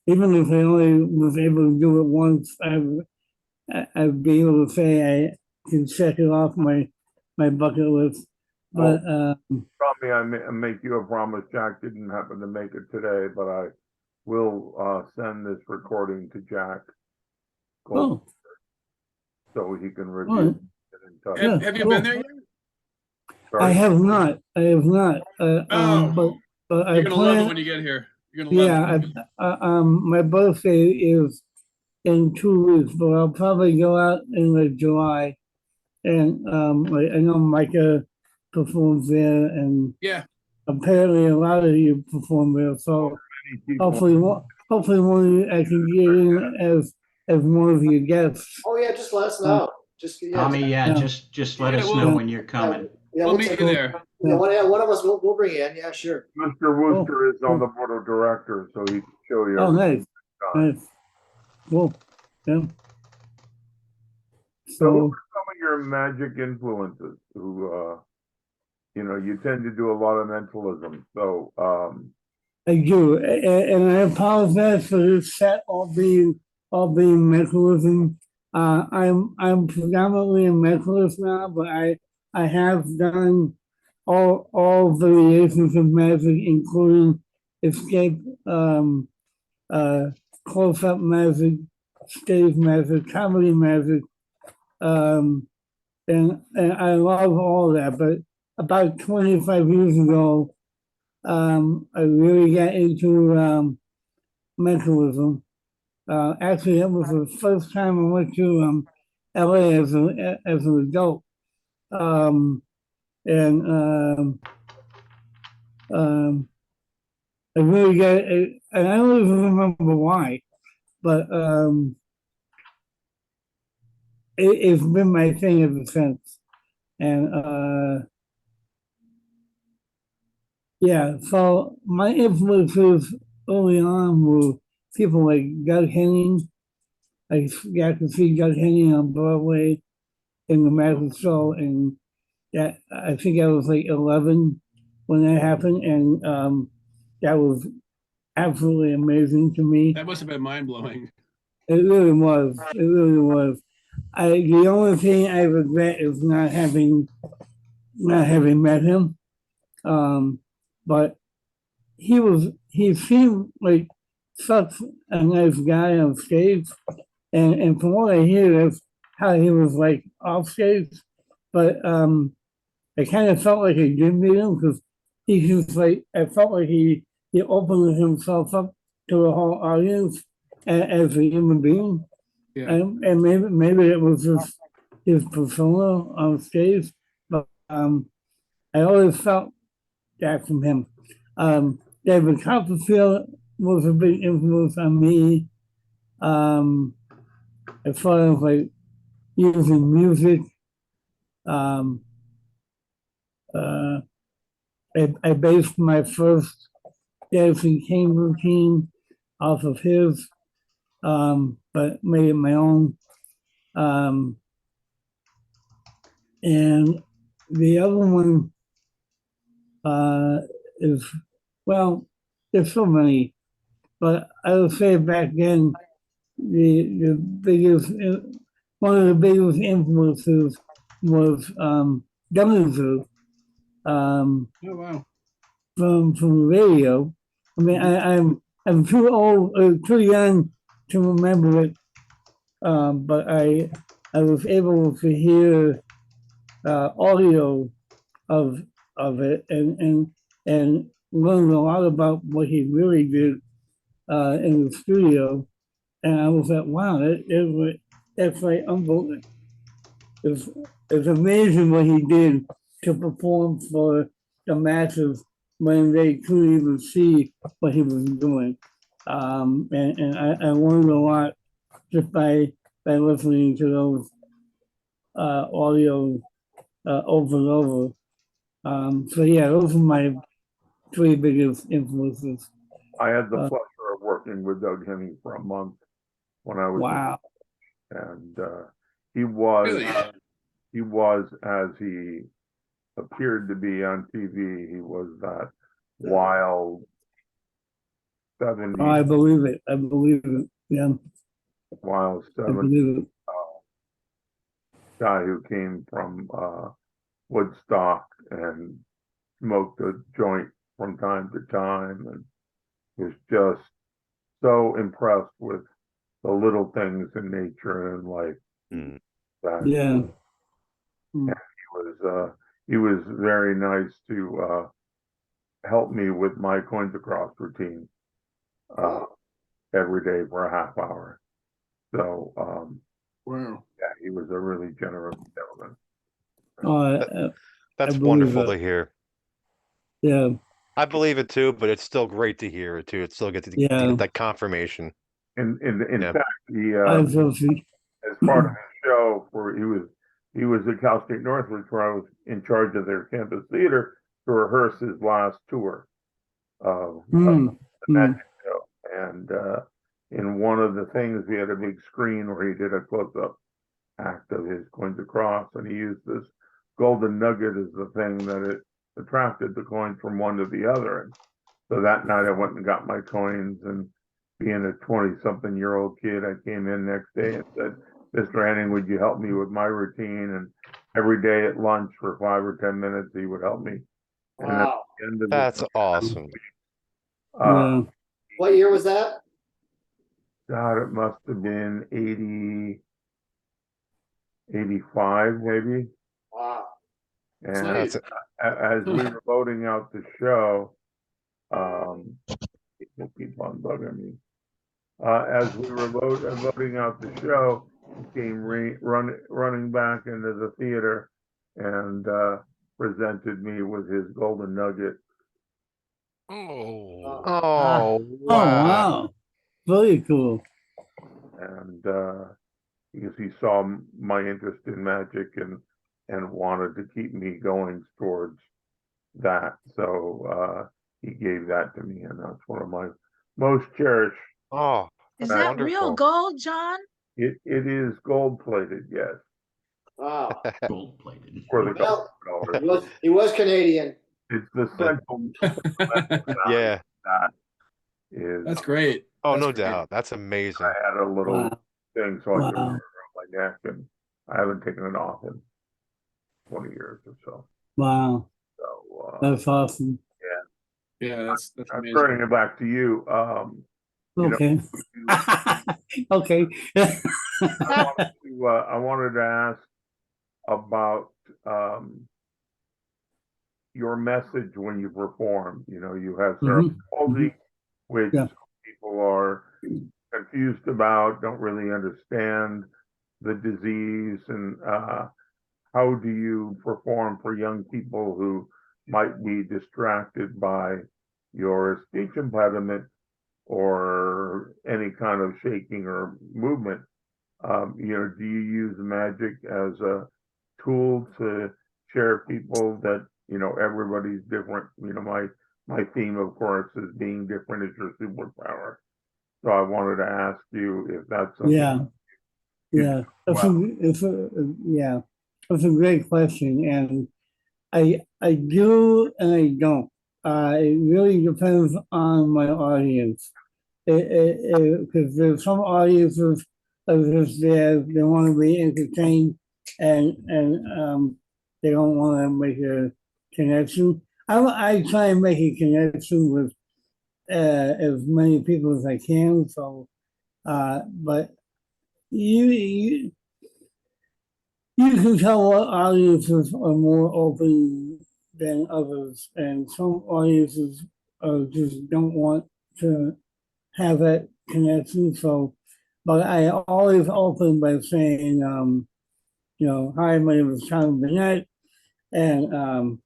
Speaker 2: even if I only was able to do it once, I'd be able to say I can check it off my bucket list. But
Speaker 1: Probably I make you a promise. Jack didn't happen to make it today, but I will send this recording to Jack
Speaker 2: oh,
Speaker 1: so he can
Speaker 2: all
Speaker 1: review.
Speaker 2: right.
Speaker 1: Get in touch.
Speaker 2: Yeah,
Speaker 8: Have you
Speaker 2: cool.
Speaker 8: been there yet?
Speaker 1: Sorry?
Speaker 2: I have not. I have not. But I
Speaker 8: You're gonna love it
Speaker 2: plan.
Speaker 8: when you get here. You're gonna love
Speaker 2: Yeah,
Speaker 8: it.
Speaker 2: my birthday is in 2 weeks, but I'll probably go out in like July, and like, I know Micah performs there, and
Speaker 8: Yeah.
Speaker 2: apparently a lot of you perform there. So
Speaker 1: Many people-
Speaker 2: hopefully one of you I can get in as one of your guests.
Speaker 6: Oh yeah, just let us know. Just yeah,
Speaker 10: Tommy, yeah,
Speaker 2: Yeah.
Speaker 10: just let
Speaker 8: Yeah,
Speaker 10: us
Speaker 8: we'll-
Speaker 10: know when you're coming.
Speaker 6: yeah,
Speaker 8: We'll
Speaker 6: we'll
Speaker 8: meet
Speaker 6: take
Speaker 8: you there.
Speaker 6: Yeah, one of us we'll bring you in. Yeah, sure.
Speaker 1: Mr. Wooster is on the board of directors, so he can show you.
Speaker 2: Oh,
Speaker 1: everything
Speaker 2: nice,
Speaker 1: done.
Speaker 2: nice, cool, yeah.
Speaker 1: So who
Speaker 2: So.
Speaker 1: are some of your magic influences who, you tend to do a lot of mentalism. So,
Speaker 2: I do, and I apologize for this set all being mentalism. I'm predominantly a mentalist now, but I have done all variations of magic, including escape, close-up magic, stage magic, comedy magic, and I love all that. But about 25 years ago, I really got into mentalism. Actually, that was the first time I went to LA as an adult. And I really got it, and I don't even remember why, but it's been my thing ever since. And yeah, so my influences early on were people like Doug Henning. I got to see Doug Henning on Broadway in the Magic Show, and that I think I was like 11 when that happened, and that was absolutely amazing to me.
Speaker 8: That must have been mind blowing.
Speaker 2: It really was. It really was. The only thing I regret is not having met him. But he seemed like such a nice guy on stage. And from what I hear, that's how he was like off stage. But I kind of felt like I did meet him because he just like, I felt like he opened himself up to the whole audience as a human being.
Speaker 8: Yeah.
Speaker 2: And maybe it was just his persona on stage, but I always felt that from him. David Copperfield was a big influence on me, as far as like using music. Um, I based my first dancing cane routine off of his, but made it my own. And the other one is, well, there's so many, but I would say back then, the biggest, one of the biggest influences was Gunners
Speaker 8: Oh wow.
Speaker 2: from radio. I mean, I'm too old, too young to remember it, but I was able to hear audio of it and learned a lot about what he really did in the studio. And I was like, wow, that's like unbelievable. It's amazing what he did to perform for the masses when they couldn't even see what he was doing. And I learned a lot just by listening to those audio over and over. So yeah, those are my three biggest influences.
Speaker 1: I had the pleasure of working with Doug Henning for a month when I was
Speaker 2: Wow.
Speaker 1: and he was
Speaker 8: Really?
Speaker 1: he was as he appeared to be on TV. He was that wild 70s,
Speaker 2: I believe it. I believe it. Yeah,
Speaker 1: wild
Speaker 2: I
Speaker 1: 70s
Speaker 2: believe it.
Speaker 1: guy who came from Woodstock and smoked a joint from time to time and was just so impressed with the little things in nature and life that
Speaker 2: Yeah.
Speaker 1: he was very nice to help me with my coins across routine every day for a half hour. So
Speaker 8: Wow.
Speaker 1: yeah, he was a really generous gentleman.
Speaker 5: That's
Speaker 2: believe
Speaker 5: wonderful
Speaker 2: it.
Speaker 5: to hear.
Speaker 2: Yeah.
Speaker 5: I believe it too, but it's still great to hear it too. It still gets to
Speaker 2: Yeah.
Speaker 5: get that confirmation.
Speaker 1: In
Speaker 5: Yeah.
Speaker 1: fact, he
Speaker 2: I feel
Speaker 1: as part of his show, where he was at Cal State Northridge, where I was in charge of their campus theater to rehearse his last tour of the magic show. And in one of the things, we had a big screen where he did a close-up act of his coins across, and he used this golden nugget as the thing that it attracted the coins from one to the other. And so that night I went and got my coins, and being a 20-something-year-old kid, I came in next day and said, Mr. Henning, would you help me with my routine? And every day at lunch for 5 or 10 minutes, he would help me. And at
Speaker 6: Wow.
Speaker 1: the end of
Speaker 5: That's awesome.
Speaker 2: yeah.
Speaker 6: What year was that?
Speaker 1: God, it must have been 80, 85 maybe.
Speaker 6: Wow.
Speaker 1: And
Speaker 8: That's
Speaker 1: as we were loading out the show, people keep on bugging me. as we were loading out the show, he came running back into the theater and presented me with his golden nugget.
Speaker 9: Oh,
Speaker 5: Oh,
Speaker 2: Oh,
Speaker 5: wow.
Speaker 2: wow. Very cool.
Speaker 1: And because he saw my interest in magic and wanted to keep me going towards that, so he gave that to me, and that's one of my most cherished.
Speaker 5: Oh,
Speaker 11: Is
Speaker 5: that's
Speaker 11: that real
Speaker 5: wonderful.
Speaker 11: gold, John?
Speaker 1: It is gold plated, yes,
Speaker 6: Wow.
Speaker 10: Gold plated.
Speaker 1: for the
Speaker 6: Well,
Speaker 1: dollars.
Speaker 6: he was Canadian.
Speaker 1: It's the sentimental value
Speaker 5: Yeah.
Speaker 1: that is.
Speaker 8: That's great.
Speaker 5: Oh,
Speaker 8: That's
Speaker 5: no
Speaker 8: great.
Speaker 5: doubt. That's amazing.
Speaker 1: I had a little
Speaker 2: Wow.
Speaker 1: thing so I could wear
Speaker 2: Wow.
Speaker 1: it around my neck, and I haven't taken it off in 20 years or so.
Speaker 2: Wow.
Speaker 1: So
Speaker 2: That's awesome.
Speaker 8: Yeah, that's
Speaker 1: I'm
Speaker 8: amazing.
Speaker 1: turning it back to you. You know,
Speaker 2: Okay. Okay.
Speaker 1: I wanted to ask about your message when you perform. You know, you have cerebral palsy, which
Speaker 2: Yeah.
Speaker 1: people are confused about, don't really understand the disease, and how do you perform for young people who might be distracted by your speech impediment or any kind of shaking or movement? You know, do you use magic as a tool to share people that, you know, everybody's different? You know, my theme, of course, is being different is your superpower. So I wanted to ask you if that's something.
Speaker 2: Yeah. Yeah. Yeah. That's a great question. And I do and I don't. It really depends on my audience. Because there's some audiences that are just there, they want to be entertained and they don't want to make a connection. I try and make a connection with as many people as I can. So, but you you can tell what audiences are more open than others, and some audiences just don't want to have that connection. So, but I always open by saying, hi, my name is John Burnett, and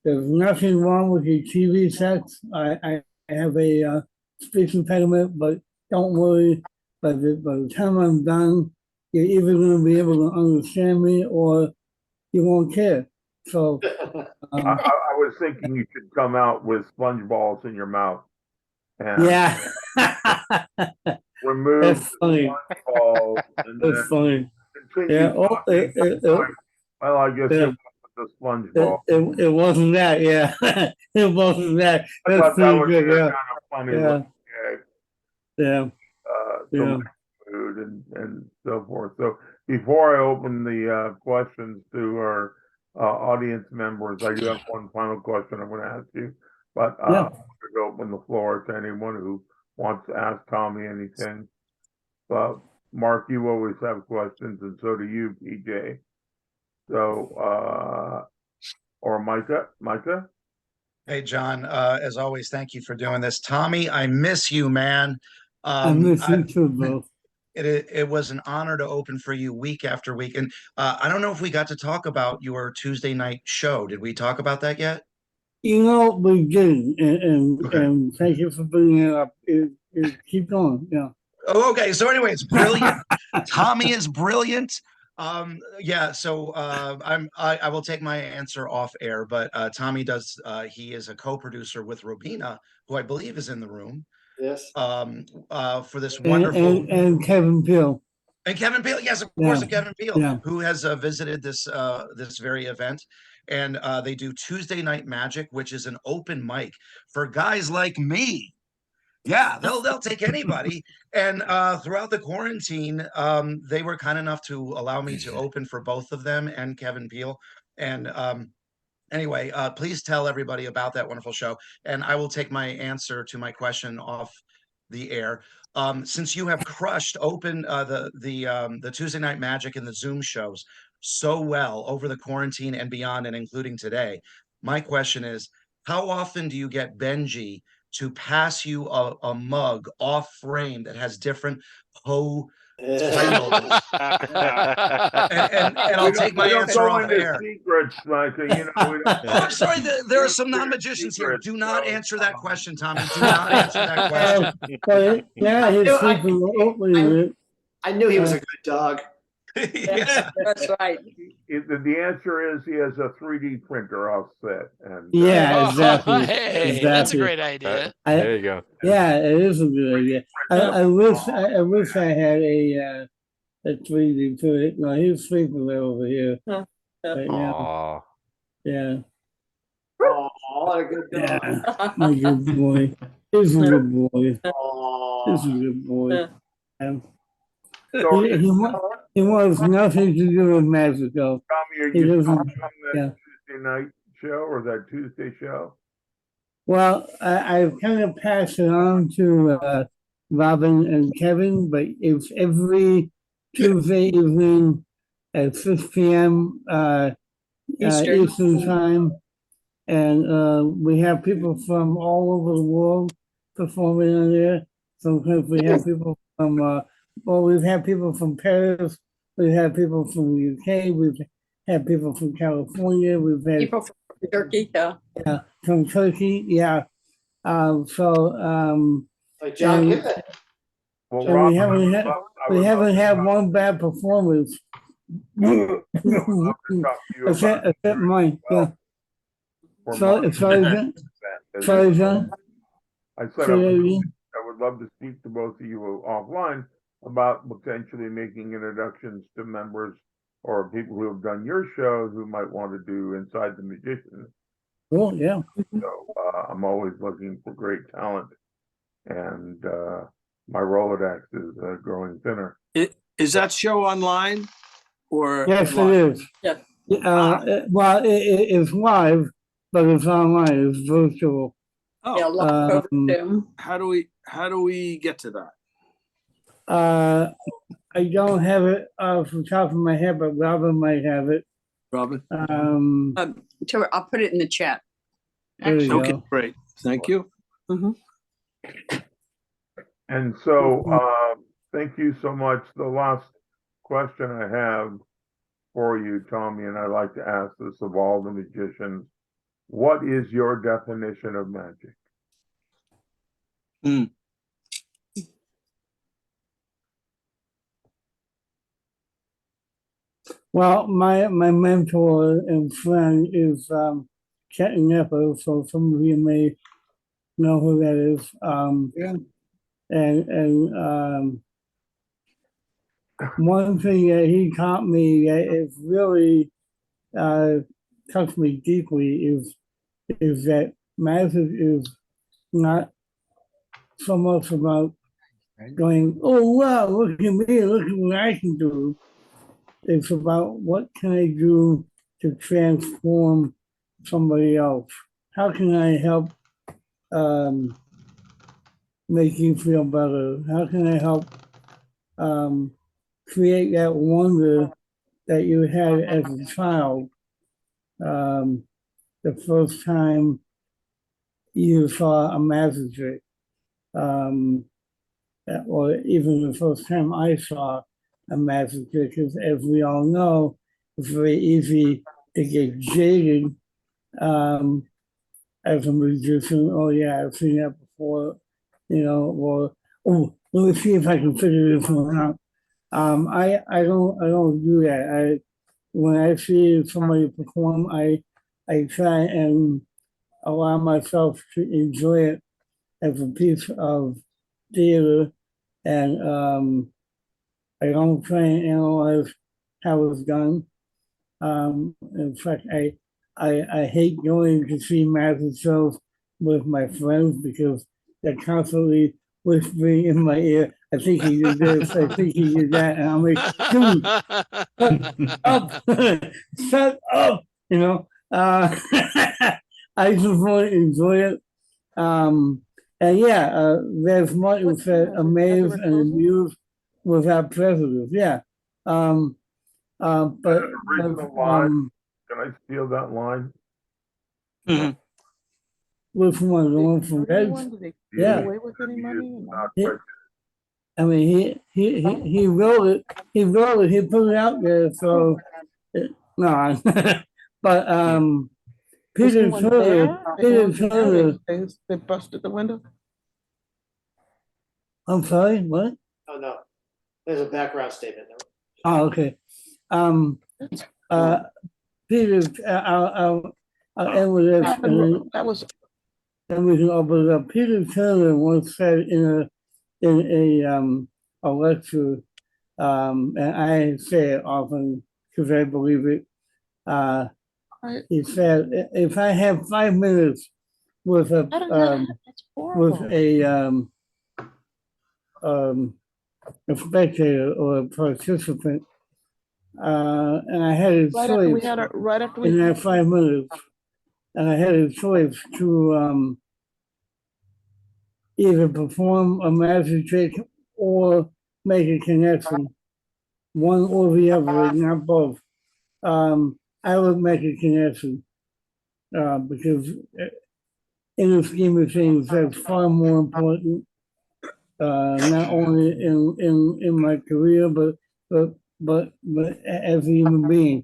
Speaker 2: there's nothing wrong with your TV sets. I have a speech impediment, but don't worry. By the time I'm done, you're either going to be able to understand me or you won't care. So,
Speaker 1: I was thinking you should come out with sponge balls in your mouth and
Speaker 2: yeah,
Speaker 1: remove
Speaker 2: that's
Speaker 1: the
Speaker 2: funny.
Speaker 1: sponge balls and
Speaker 2: That's
Speaker 1: then
Speaker 2: funny.
Speaker 1: continue
Speaker 2: Yeah. Oh,
Speaker 1: talking. Well, I guess
Speaker 2: yeah.
Speaker 1: it was the sponge ball.
Speaker 2: It wasn't that. Yeah, it wasn't that.
Speaker 1: I
Speaker 2: That's
Speaker 1: thought that
Speaker 2: pretty
Speaker 1: would be
Speaker 2: good.
Speaker 1: a
Speaker 2: Yeah,
Speaker 1: kind of funny
Speaker 2: yeah,
Speaker 1: little gag,
Speaker 2: yeah,
Speaker 1: to
Speaker 2: yeah.
Speaker 1: lighten the mood and so forth. So before I open the questions to our audience members, I do have one final question I'm going to ask you, but
Speaker 2: Yeah.
Speaker 1: I'm going to open the floor to anyone who wants to ask Tommy anything. Mark, you always have questions, and so do you, PJ. So, or Micah?
Speaker 10: Hey, John, as always, thank you for doing this. Tommy, I miss you, man.
Speaker 2: I miss you too, bro.
Speaker 10: It was an honor to open for you week after week. And I don't know if we got to talk about your Tuesday night show. Did we talk about that yet?
Speaker 2: You know, we did,
Speaker 10: Okay.
Speaker 2: and thank you for bringing it up. Keep going. Yeah.
Speaker 10: Oh, okay. So anyway, it's brilliant. Tommy is brilliant. Yeah, so I will take my answer off air, but Tommy does he is a co-producer with Robina, who I believe is in the room.
Speaker 6: Yes.
Speaker 10: For this wonderful
Speaker 2: And Kevin Peele.
Speaker 10: And Kevin Peele, yes, of course, and Kevin Peele,
Speaker 2: Yeah.
Speaker 10: who has visited this very event. And they do Tuesday Night Magic, which is an open mic for guys like me. Yeah, they'll take anybody. And throughout the quarantine, they were kind enough to allow me to open for both of them and Kevin Peele. And anyway, please tell everybody about that wonderful show. And I will take my answer to my question off the air. Since you have crushed open the Tuesday Night Magic and the Zoom shows so well over the quarantine and beyond, and including today, my question is, how often do you get Benji to pass you a mug off frame that has different Poe titles. And I'll take my
Speaker 1: We don't
Speaker 10: answer
Speaker 1: go
Speaker 10: off
Speaker 1: into
Speaker 10: air.
Speaker 1: secrets, like, you know, we don't.
Speaker 10: Oh, I'm sorry. There are some non-magicians here. Do not answer that question, Tommy. Do not answer that question.
Speaker 2: But yeah, his
Speaker 6: I-
Speaker 2: sleeping openly.
Speaker 6: I knew he was a good dog.
Speaker 10: Yeah.
Speaker 3: That's right.
Speaker 1: The answer is he has a 3D printer offset, and
Speaker 2: Yeah,
Speaker 9: Oh,
Speaker 2: exactly.
Speaker 9: hey, that's a
Speaker 2: Exactly.
Speaker 9: great idea.
Speaker 5: There you go.
Speaker 2: Yeah, it is a good idea. I wish I had a 3D printer. No, he's sleeping right over here. Right now.
Speaker 5: Aw.
Speaker 2: Yeah.
Speaker 6: Oh, what a good dog.
Speaker 2: Yeah. My good boy. He's a good boy.
Speaker 6: Oh.
Speaker 2: He's a good boy.
Speaker 1: so
Speaker 2: He wants nothing to do with Mexico.
Speaker 1: Tommy, are
Speaker 2: He
Speaker 1: you
Speaker 2: doesn't.
Speaker 1: on that
Speaker 2: Yeah.
Speaker 1: Tuesday night show or that Tuesday show?
Speaker 2: Well, I've kind of passed it on to Robin and Kevin, but it's every Tuesday evening at 6 p.m. Eastern time. And we have people from all over the world performing on there. Sometimes we have people from, we've had people from Paris, we've had people from the UK, we've had people from California, we've had
Speaker 3: People from Turkey, yeah.
Speaker 2: from Turkey, yeah.
Speaker 6: Like John
Speaker 2: and-
Speaker 6: Kippen.
Speaker 1: Well,
Speaker 2: And
Speaker 1: Rob,
Speaker 2: we
Speaker 1: I would
Speaker 2: haven't
Speaker 1: love to
Speaker 2: had
Speaker 1: talk-
Speaker 2: one bad performance.
Speaker 1: I would love to talk to you about
Speaker 2: Except mine. Yeah.
Speaker 1: or
Speaker 2: Sorry,
Speaker 1: Mark.
Speaker 2: sorry, John. Sorry, John.
Speaker 1: I said
Speaker 2: Say
Speaker 1: I
Speaker 2: that
Speaker 1: would,
Speaker 2: again.
Speaker 1: I would love to speak to both of you offline about potentially making introductions to members or people who have done your shows who might want to do Inside the Magician.
Speaker 2: Oh, yeah.
Speaker 1: So I'm always looking for great talent, and my Rolodex is growing thinner.
Speaker 8: Is that show online or?
Speaker 2: Yes, it
Speaker 8: live?
Speaker 2: is.
Speaker 3: Yeah.
Speaker 2: Well, it's live, but it's online. It's virtual.
Speaker 3: Yeah,
Speaker 8: Oh,
Speaker 3: live over
Speaker 2: Um,
Speaker 3: Zoom.
Speaker 8: how do we get to that?
Speaker 2: I don't have it off the top of my head, but Robin might have it.
Speaker 8: Robin?
Speaker 3: I'll put it in the chat.
Speaker 2: There you
Speaker 8: Okay,
Speaker 2: go.
Speaker 8: great. Thank you.
Speaker 1: And so, thank you so much. The last question I have for you, Tommy, and I'd like to ask this of all the magicians. What is your definition of magic?
Speaker 2: Well, my mentor and friend is Kenton Nepper, so some of you may know who that is. And one thing that he taught me that is really touched me deeply is that magic is not so much about going, oh wow, look at me, look at what I can do. It's about what can I do to transform somebody else? How can I help make you feel better? How can I help create that wonder that you had as a child? The first time you saw a magic trick, or even the first time I saw a magic trick, because as we all know, it's very easy to get jaded as a magician. Oh yeah, I've seen that before, or oh, let me see if I can figure this one out. I don't do that. When I see somebody perform, I try and allow myself to enjoy it as a piece of theater, and I don't try and analyze how it's done. In fact, I hate going to see magic shows with my friends because they're constantly whispering in my ear, I think he did this, I think he did that. And I'm like, dude, shut up, shut up, I just want to enjoy it. And yeah, there's Martin said, amazed and amused without prejudice. Yeah. But
Speaker 1: Original line. Can I steal that line?
Speaker 2: which one, the one from Reds?
Speaker 11: Did they
Speaker 2: Yeah.
Speaker 11: get away with any money?
Speaker 1: Not
Speaker 2: Yeah.
Speaker 1: quite-
Speaker 2: I mean, he wrote it, he put it out there, so, no, but,
Speaker 11: Was
Speaker 2: Peter
Speaker 11: anyone
Speaker 2: Turner,
Speaker 11: there?
Speaker 2: Peter Turner,
Speaker 11: They busted the window.
Speaker 2: I'm sorry, what?
Speaker 6: Oh, no. There's a background statement.
Speaker 2: Oh, okay. Peter, I'll end with this, and
Speaker 11: That was
Speaker 2: then we can open it up. Peter Turner once said in a lecture, and I say it often because I believe it. He said, if I have 5 minutes with a spectator or a participant, and I had a choice
Speaker 11: right after we
Speaker 2: in that 5 minutes, and I had a choice to either perform a magic trick or make a connection, one or the other, not both. I would make a connection because in the scheme of things, that's far more important. Not only in my career, but as a human being,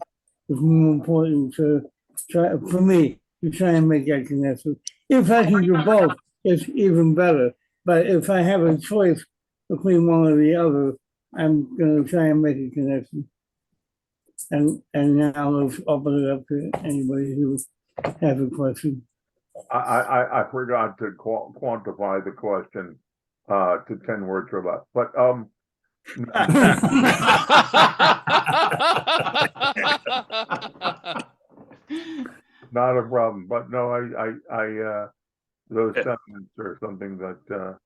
Speaker 2: it's more important to try for me to try and make that connection. If I can do both, it's even better. But if I have a choice between one or the other, I'm gonna try and make a connection. And now let's open it up to anybody who has a question.
Speaker 1: I forgot to quantify the question to 10 words or less, but not a problem. But no, I those sentiments are something that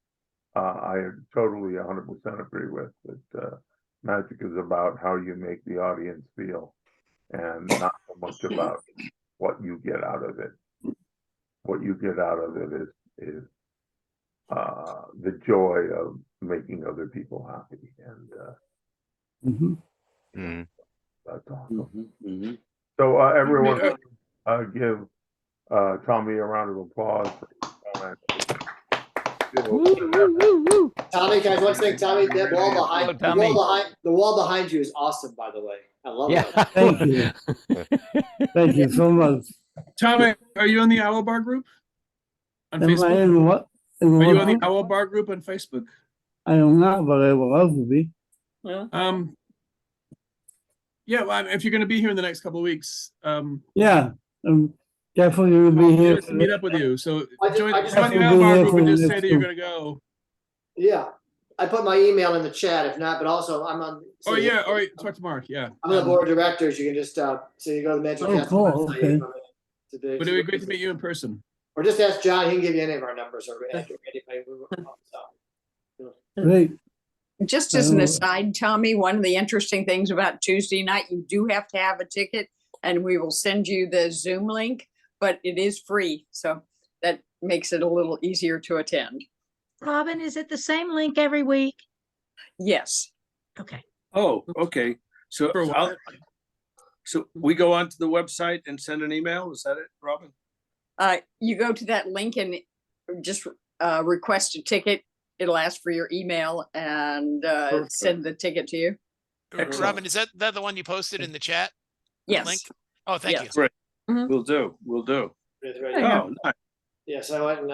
Speaker 1: I totally 100% agree with. That magic is about how you make the audience feel, and not so much about what you get out of it. What you get out of it is the joy of making other people happy, and that's awesome. So everyone, give Tommy a round of applause for his comment.
Speaker 6: Tommy, guys, one thing, Tommy, that wall behind, the wall behind you is awesome, by the way. I love it.
Speaker 2: Thank you. Thank you so much.
Speaker 8: Tommy, are you in the Owl Bar group on
Speaker 2: Am I
Speaker 8: Facebook?
Speaker 2: in what? In
Speaker 8: Are
Speaker 2: what
Speaker 8: you in the
Speaker 2: group?
Speaker 8: Owl Bar group on Facebook?
Speaker 2: I am not, but I would love to be.
Speaker 8: Yeah, well, if you're going to be here in the next couple of weeks,
Speaker 2: Yeah, I'm definitely going to be here.
Speaker 8: to meet up with you. So join
Speaker 6: I just
Speaker 8: the
Speaker 6: want to
Speaker 8: Owl
Speaker 2: be
Speaker 8: Bar
Speaker 2: here
Speaker 8: group
Speaker 2: for
Speaker 8: and
Speaker 2: the
Speaker 8: just say
Speaker 2: next
Speaker 8: that you're
Speaker 2: one.
Speaker 8: going to go.
Speaker 6: Yeah. I put my email in the chat if not, but also I'm on.
Speaker 8: Oh yeah, all right. Talk to Mark. Yeah,
Speaker 6: I'm on the board of directors. You can just so you go to the Magic
Speaker 2: Oh,
Speaker 6: Castle
Speaker 2: cool.
Speaker 6: website.
Speaker 2: Okay.
Speaker 8: but it would be great to meet you in person.
Speaker 6: Or just ask John. He can give you any of our numbers or anybody.
Speaker 2: Great.
Speaker 3: Just as an aside, Tommy, one of the interesting things about Tuesday night, you do have to have a ticket, and we will send you the Zoom link, but it is free. So that makes it a little easier to attend.
Speaker 12: Robin, is it the same link every week?
Speaker 3: Yes.
Speaker 12: Okay.
Speaker 13: Oh, okay. So so we go onto the website and send an email. Is that it, Robin?
Speaker 3: You go to that link and just request a ticket. It'll ask for your email and send the ticket to you.
Speaker 13: Excellent.
Speaker 9: Robin, is that the one you posted in the chat?
Speaker 3: Yes.
Speaker 9: Link? Oh, thank you.
Speaker 13: Great.
Speaker 3: Mhm.
Speaker 13: We'll do. We'll do.
Speaker 6: Oh,
Speaker 13: nice.
Speaker 6: yeah. So I went and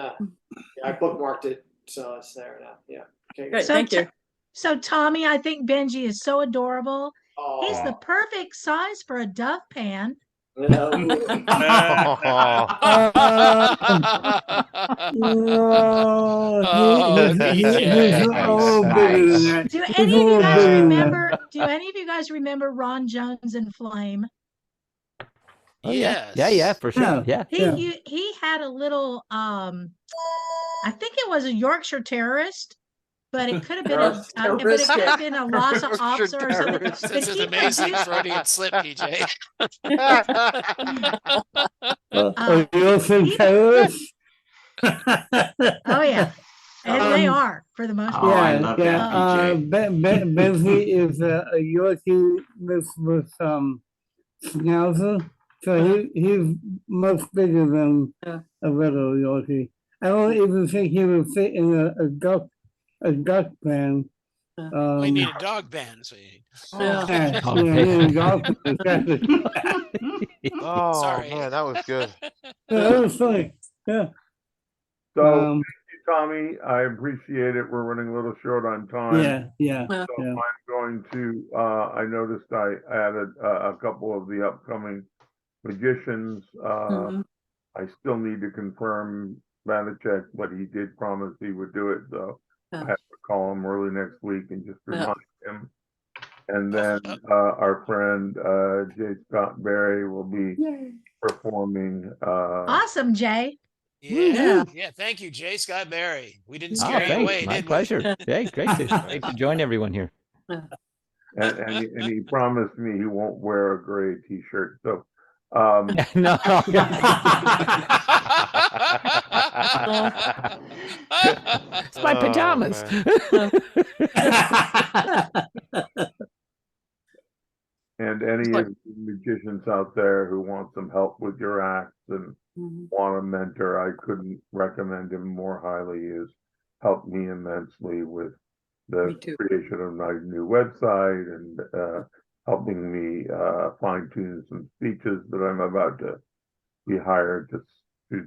Speaker 6: I bookmarked it, so it's there now. Yeah. Okay.
Speaker 3: Good.
Speaker 12: So
Speaker 3: Thank you.
Speaker 12: So Tommy, I think Benji is so adorable.
Speaker 6: Oh.
Speaker 12: He's the perfect size for a dustpan.
Speaker 2: No, he's a little bigger than that.
Speaker 12: Do
Speaker 2: He's
Speaker 12: any
Speaker 2: a
Speaker 12: of you
Speaker 2: little
Speaker 12: guys
Speaker 2: bigger than
Speaker 12: remember? Do any of you guys remember Ron Jones and Flame?
Speaker 9: Oh, yes.
Speaker 11: Yeah, for sure.
Speaker 2: Yeah.
Speaker 11: Yeah.
Speaker 12: He had a little I think it was a Yorkshire terrierist, but it could have been but it could have been a Lhasa Apso or something.
Speaker 9: This
Speaker 12: But
Speaker 9: is
Speaker 12: he
Speaker 9: amazing
Speaker 12: produced-
Speaker 9: Freudian slip, PJ.
Speaker 2: You're some terrorists?
Speaker 12: Oh yeah, and they are for the most part.
Speaker 2: Benji is a Yorkie with Schnauzer, So he's much bigger than a regular Yorkie. I don't even think he would fit in a duck pen.
Speaker 9: We need a dog band. So you...
Speaker 2: Yeah, a dog pen, exactly.
Speaker 5: Oh
Speaker 9: Sorry.
Speaker 5: man, that was good.
Speaker 2: That was funny. Yeah.
Speaker 1: So thank you, Tommy. I appreciate it. We're running a little short on time.
Speaker 2: Yeah.
Speaker 1: So I'm going to, I noticed I added a couple of the upcoming magicians. I still need to confirm Vanacek, but he did promise he would do it. So I have to call him early next week and just remind him. And then our friend Jay Scott Berry will be performing.
Speaker 12: Awesome, Jay.
Speaker 9: Yeah. Thank you, Jay Scott Berry. We didn't scare you away,
Speaker 14: My
Speaker 9: did
Speaker 14: pleasure. Hey, great to join everyone here.
Speaker 1: And he promised me he won't wear a gray T-shirt. So
Speaker 14: No. It's my pajamas.
Speaker 1: And any of the magicians out there who want some help with your acts and want a mentor, I couldn't recommend him more highly. He has helped me immensely with the creation of my new website and helping me fine tune some speeches that I'm about to be hired to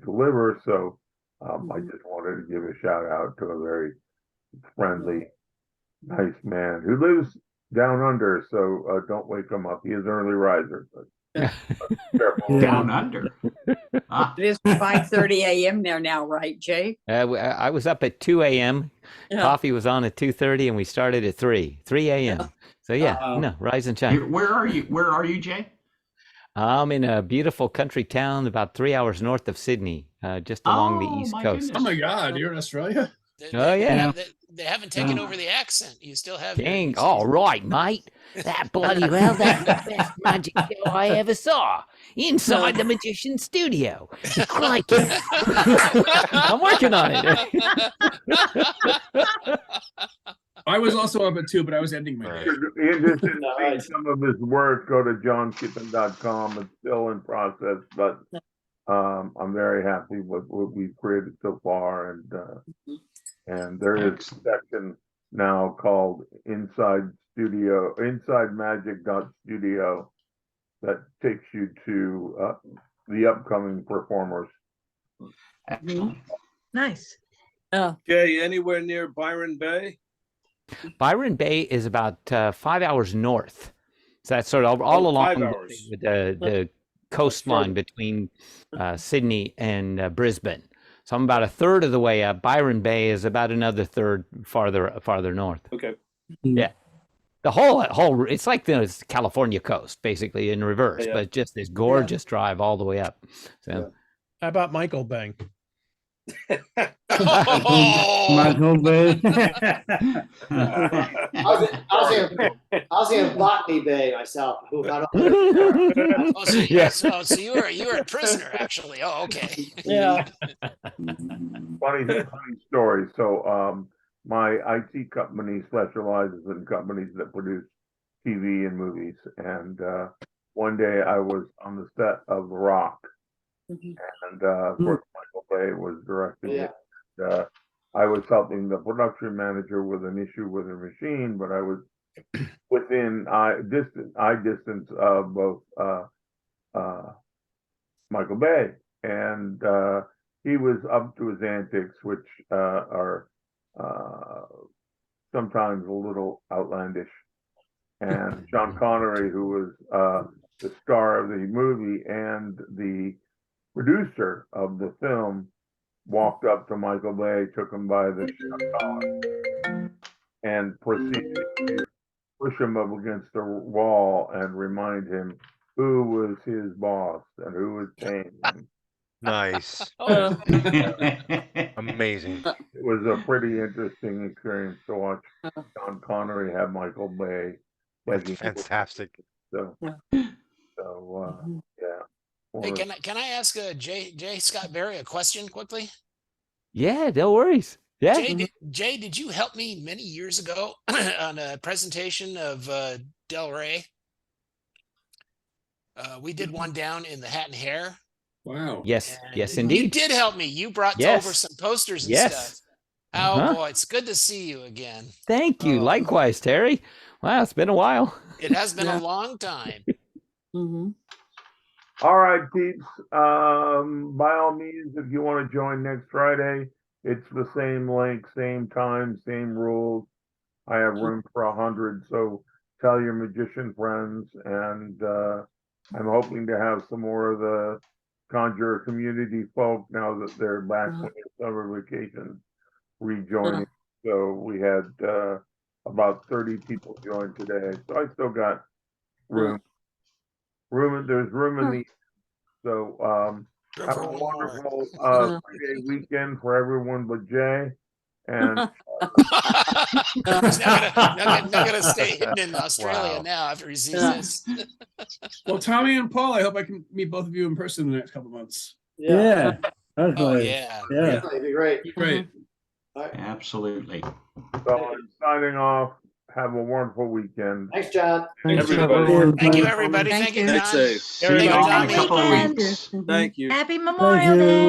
Speaker 1: deliver. So I just wanted to give a shout out to a very friendly, nice man who lives down under. So don't wake him up. He is an early riser. But careful.
Speaker 15: Down under.
Speaker 3: It is 5:30 a.m. there now, right, Jay?
Speaker 14: I was up at 2 a.m. Coffee was on at 2:30, and we started at 3 a.m. So rise and shine.
Speaker 15: Where are you? Where are you, Jay?
Speaker 14: I'm in a beautiful country town about 3 hours north of Sydney, just along the east coast.
Speaker 8: Oh my God, you're in Australia?
Speaker 9: They haven't taken over the accent. You still have.
Speaker 14: Dang, all right, mate. That bloody well, that's the best magic show I ever saw. Inside the magician's studio. Crikey. I'm working on it.
Speaker 8: I was also up at 2, but I was ending my day.
Speaker 1: Interested in seeing some of his work, go to johnkippen.com. It's still in process, but I'm very happy with what we've created so far. And there is a section now called Inside Magic.studio that takes you to the upcoming performers.
Speaker 12: Nice.
Speaker 13: Jay, anywhere near Byron Bay?
Speaker 14: Byron Bay is about 5 hours north. So that's sort of all along the coastline between Sydney and Brisbane. So I'm about a third of the way up. Byron Bay is about another third farther north.
Speaker 13: Okay.
Speaker 14: Yeah. The whole it's like the California coast, basically in reverse, but just this gorgeous drive all the way up. So
Speaker 7: how about Michael Bay?
Speaker 2: Michael Bay.
Speaker 6: I was in Botany Bay myself.
Speaker 9: So you were a prisoner, actually. Oh, okay.
Speaker 1: Yeah. funny story. So my IT company specializes in companies that produce TV and movies. And one day I was on the set of The Rock. And of course, Michael Bay was directing it. I was helping the production manager with an issue with her machine, but I was within eye distance of both Michael Bay, and he was up to his antics, which are sometimes a little outlandish. And Sean Connery, who was the star of the movie and the producer of the film, walked up to Michael Bay, took him by the collar, and proceeded to push him up against the wall and remind him who was his boss and who was paying him.
Speaker 5: Nice. Amazing.
Speaker 1: It was a pretty interesting experience to watch Sean Connery have Michael Bay.
Speaker 5: Fantastic.
Speaker 1: So yeah.
Speaker 9: Hey, can I ask Jay Scott Berry a question quickly?
Speaker 14: Yeah, no worries. Yeah.
Speaker 9: Jay, did you help me many years ago on a presentation of Del Rey? We did one down in the Hat and Hare.
Speaker 8: Wow.
Speaker 14: Yes,
Speaker 9: and
Speaker 14: yes,
Speaker 9: You
Speaker 14: indeed.
Speaker 9: did help me. You brought
Speaker 14: Yes.
Speaker 9: over some posters and
Speaker 14: Yes.
Speaker 9: stuff. Oh
Speaker 14: Uh-huh.
Speaker 9: boy, it's good to see you again.
Speaker 14: Thank you. Likewise, Terry. Wow, it's been a while.
Speaker 9: It has been a long time.
Speaker 1: All right, peeps. By all means, if you want to join next Friday, it's the same link, same time, same rules. I have room for 100, so tell your magician friends, and I'm hoping to have some more of the Conjure community folk now that they're back from their summer vacation rejoining. So we had about 30 people join today, so I still got room. There's room in the. So have a wonderful Friday weekend for everyone but Jay. And
Speaker 9: He's not gonna stay hidden in Australia now after he sees this.
Speaker 8: Well, Tommy and Paul, I hope I can meet both of you in person in the next couple months.
Speaker 2: Yeah.
Speaker 9: Oh yeah.
Speaker 6: That'd be great.
Speaker 8: Great.
Speaker 11: Absolutely.
Speaker 1: so I'm signing off. Have a wonderful weekend.
Speaker 6: Thanks, John.
Speaker 2: Thanks,
Speaker 8: Everybody.
Speaker 9: Thank you, everybody. Thank you,
Speaker 11: Thank
Speaker 9: John.
Speaker 11: you. See
Speaker 9: Thank
Speaker 11: you
Speaker 9: you,
Speaker 11: all in a
Speaker 9: Tommy.
Speaker 11: couple of
Speaker 12: Weekend.
Speaker 11: weeks.
Speaker 8: Thank you.
Speaker 12: Happy Memorial
Speaker 2: you.
Speaker 12: Day.